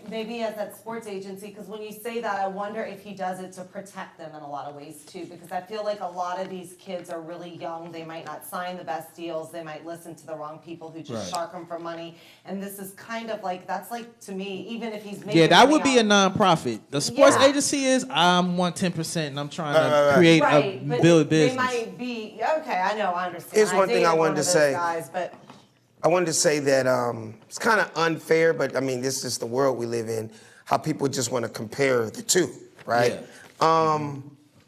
maybe he has that sports agency, because when you say that, I wonder if he does it to protect them in a lot of ways too, because I feel like a lot of these kids are really young. They might not sign the best deals. They might listen to the wrong people who just shark them for money. And this is kind of like, that's like, to me, even if he's making Yeah, that money would be a off- nonprofit. The sports Yeah. agency is I'm 110%, and I'm trying to create Right, a but build they business. might be, okay, I know, I understand. Here's one thing I dated wanted one to of those say. Guys, but I wanted to say that it's kind of unfair, but I mean, this is the world we live in, how people just want to compare the two, right?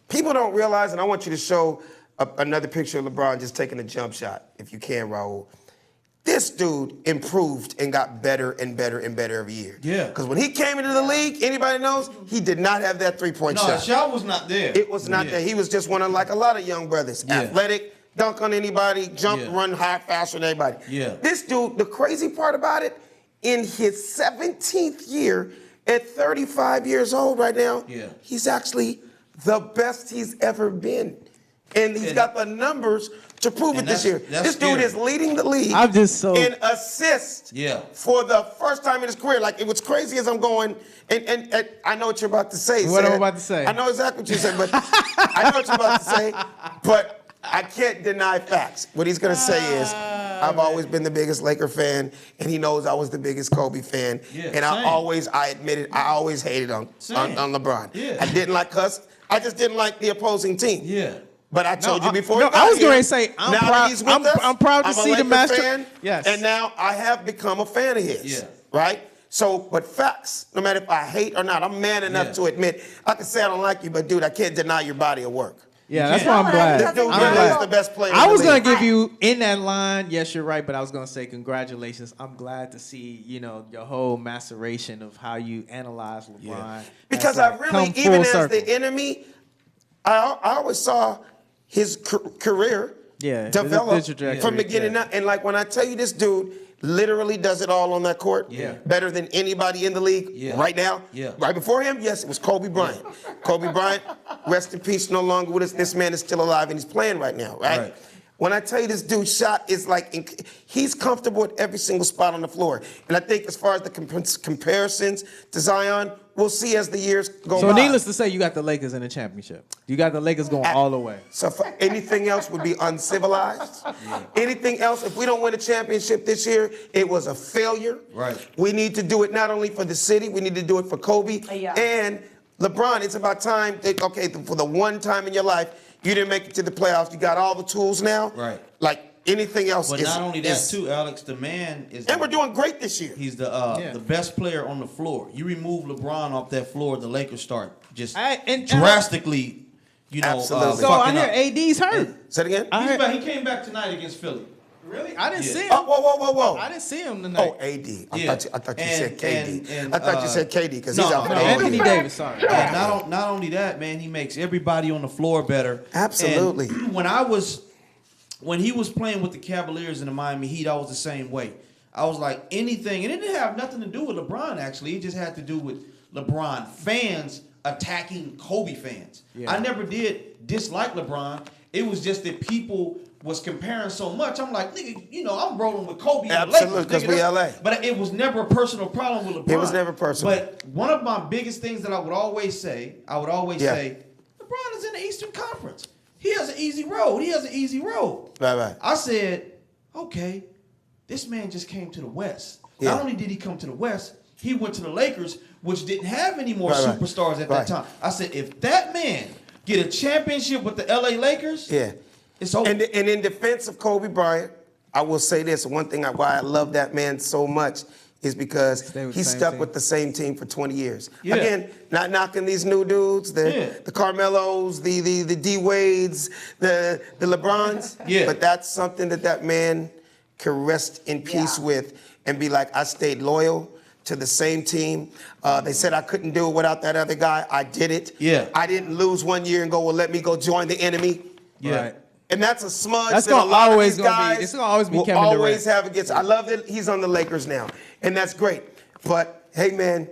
People don't realize, and I want you to show another picture of LeBron just taking a jump shot, if you can, Raul. This dude improved and got better and better and better every year. Yeah. Because when he came into the league, anybody knows, he did not have that three-point No, shot. the shot was not there. It was not there. He was just one of like a lot of young brothers. Yeah. Athletic, dunk on anybody, jump, Yeah. run high, faster than anybody. Yeah. This dude, the crazy part about it, in his 17th year, at 35 years old right now, he's actually the best he's ever been. And he's got the numbers to prove it this year. that's This dude scary. is leading the league I'm just so- in assists for the first time in his career. Like, it was crazy as I'm going, and I know what you're about to say. What I'm Sam. about to say. I know exactly what you said, but I know what you're about to say, but I can't deny facts. What he's going to say is, I've always been the biggest Laker fan, and he knows I was the biggest Kobe fan. And I admit it, I always hated on LeBron. I didn't like us. I just didn't like the opposing team. But I told you before. I was going to say, I'm now proud. that he's with us, I'm proud to I'm a see the Laker master. fan, Yes. And now I have become a fan of his. Right? So, but facts, no matter if I hate or not, I'm man enough to admit, I can say I don't like you, but dude, I can't deny your body of work. Yeah, that's why I'm glad. This dude I'm really glad. is the best player I in was the gonna league. give you in that line. Yes, you're right, but I was gonna say congratulations. I'm glad to see your whole maceration of how you analyze LeBron. Because That's I like really, come even full as circle. the enemy, I always saw his career Yeah, develop it's a good trajectory, from beginning up. And like when I tell you this dude literally does it all on that court, better than anybody in the league right now. Right before him, yes, it was Kobe Bryant. Kobe Bryant, rest in peace, no longer with us. This man is still alive and he's playing right now, right? When I tell you this dude's shot is like, he's comfortable at every single spot on the floor. And I think as far as the comparisons to Zion, we'll see as the years go by. So needless to say, you got the Lakers in the championship. You got the Lakers going all the way. So for anything else would be uncivilized. Anything else, if we don't win a championship this year, it was a failure. We need to do it not only for the city, we need to do it for Kobe. And LeBron, it's about time that, okay, for the one time in your life, you didn't make it to the playoffs. You got all the tools now. Like anything else But is. not only that, too, Alex, the man is. And we're doing great this year. He's the best player on the floor. You remove LeBron off that floor, the Lakers start just drastically, Absolutely. So I fucking hear up. AD's hurt. Say it again? He came back tonight against Philly. Really? I didn't see him. Oh, whoa. I didn't see him tonight. Oh, AD. Yeah. I thought you said KD. and, I thought you said KD because no, he's out for no, the whole Anthony year. Davis, sorry. And not only that, man, he makes everybody on the floor better. Absolutely. And when he was playing with the Cavaliers and the Miami Heat, I was the same way. I was like anything, and it didn't have nothing to do with LeBron. Actually, it just had to do with LeBron fans attacking Kobe fans. I never did dislike LeBron. It was just that people was comparing so much. I'm like, nigga, I'm rolling with Kobe. Absolutely, because we LA. But it was never a personal problem with LeBron. It was never personal. But one of my biggest things that I would always say, LeBron is in the Eastern Conference. He has an easy road. Right. I said, okay, this man just came to the West. Not only did he come to the West, he went to the Lakers, which didn't have any more superstars at that time. I said, if that man get a championship with the LA Lakers, it's over. And in defense of Kobe Bryant, I will say this. One thing why I love that man so much is because he stuck with the same team for 20 years. Again, not knocking these new dudes, the Carmelos, the D-Wades, the LeBrons. But that's something that man can rest in peace with and be like, I stayed loyal to the same team. They said I couldn't do it without that other guy. I did it. I didn't lose 1 year and go, well, let me go join the enemy. Right. And that's a smudge That's that a gonna lot of always these gonna be- guys it's gonna always be will Kevin Durant. always have against. I love that he's on the Lakers now, and that's great. But hey, man,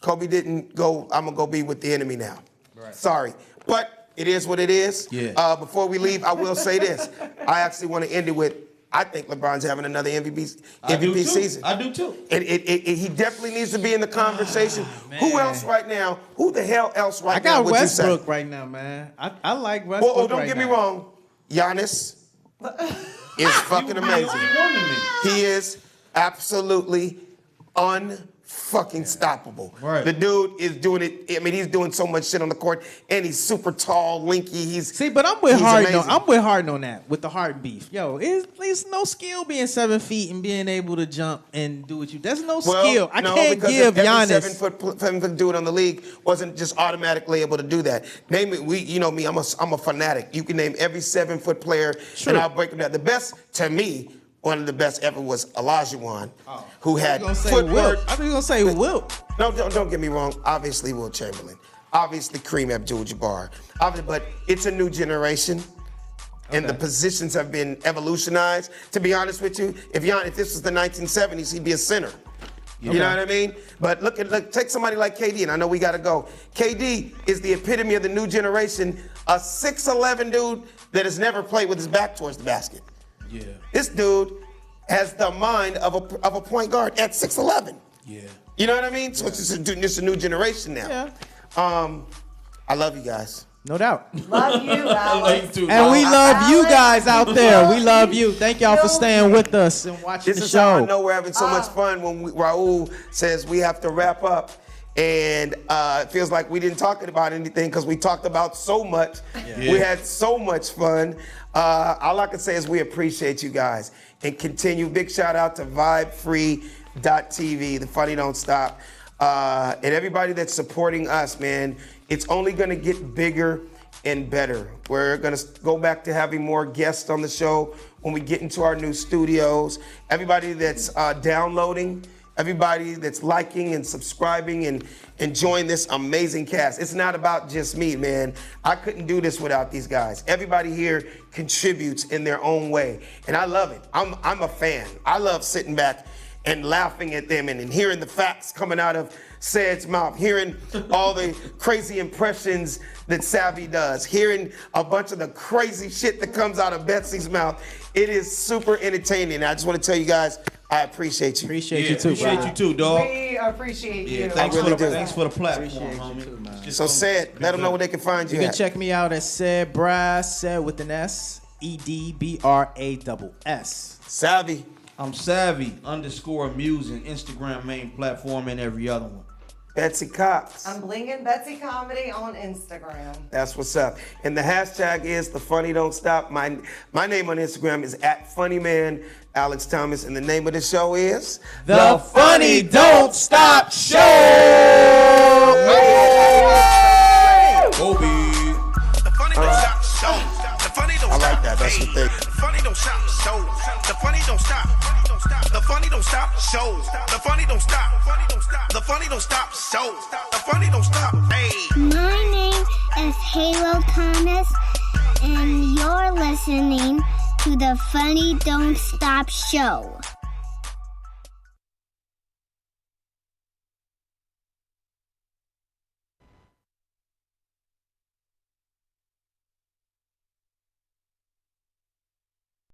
Kobe didn't go. I'm gonna go be with the enemy now. Right. Sorry, but it is what it is. Yeah. Before we leave, I will say this. I actually want to end it with. I think LeBron's having another MVP season. I do too. And he definitely needs to be in the conversation. Who else right now? Who the hell else right I now got would you say? Westbrook right now, man. I like Westbrook. Well, don't right get me now. wrong. Giannis is fucking amazing. He is absolutely unfucking stoppable. Right. The dude is doing it. I mean, he's doing so much shit on the court, and he's super tall, lanky. See, but I'm with Harden. amazing. I'm with Harden on that with the Harden beef. Yo, it's no skill being 7 feet and being able to jump and do what you. There's no skill. I can't because give every Giannis. 7 foot dude on the league wasn't just automatically able to do that. Name it. You know me. I'm a fanatic. You can name every 7 foot player, and I'll break them down. The best to me. One of the best ever was Olajuwon, who had footwork. I was gonna say Wilt. No, don't get me wrong. Obviously, Will Chamberlain. Obviously, Kareem Abdul-Jabbar. But it's a new generation, and the positions have been evolutionized. To be honest with you, if this was the 1970s, he'd be a center. You know what I mean? But look, take somebody like KD, and I know we got to go. KD is the epitome of the new generation, a 6'11" dude that has never played with his back towards the basket. Yeah. This dude has the mind of a point guard at 6'11". Yeah. You know what I mean? So it's just a new generation now. Yeah. I love you guys. No doubt. Love you, Alex. And we love you Alex, guys out there. We love you. Thank y'all for staying with us and watching This the is how I show. know we're having so much fun when Raul says we have to wrap up. And it feels like we didn't talk about anything because we talked about so much. Yeah. We had so much fun. All I can say is we appreciate you guys. And continue. Big shout out to VibeFree.tv. The Funny Don't Stop. And everybody that's supporting us, man. It's only going to get bigger and better. We're going to go back to having more guests on the show when we get into our new studios. Everybody that's downloading, everybody that's liking and subscribing and enjoying this amazing cast. It's not about just me, man. I couldn't do this without these guys. Everybody here contributes in their own way, and I love it. I'm a fan. I love sitting back and laughing at them and hearing the facts coming out of Said's mouth, hearing all the crazy impressions that Savvy does, hearing a bunch of the crazy shit that comes out of Betsy's mouth. It is super entertaining. I just want to tell you guys, I appreciate you. Appreciate you too, Appreciate bro. you too, dog. We appreciate you. Thanks, really do. thanks for the platform, Appreciate you homie. too, man. Just So come Said, be let them know good. where they can find you You can at. check me out at Said Brass, Said with an S, EDBRASS. Savvy. I'm Savvy_Musing, Instagram main platform, and every other one. Betsy Cox. I'm Blingin' Betsy Comedy on Instagram. That's what's up. And the hashtag is The Funny Don't Stop. My name on Instagram is @FunnyMan Alex Thomas, and the name of the show is The Funny Don't Stop Show! Kobe. The funny don't stop show. The funny don't I like stop. that. That's the thing. The funny don't stop show. The funny don't stop. The funny don't stop show. The funny don't stop. The funny don't stop show. The funny don't stop. Hey. My name is Halo Thomas, and you're listening to the Funny Don't Stop Show.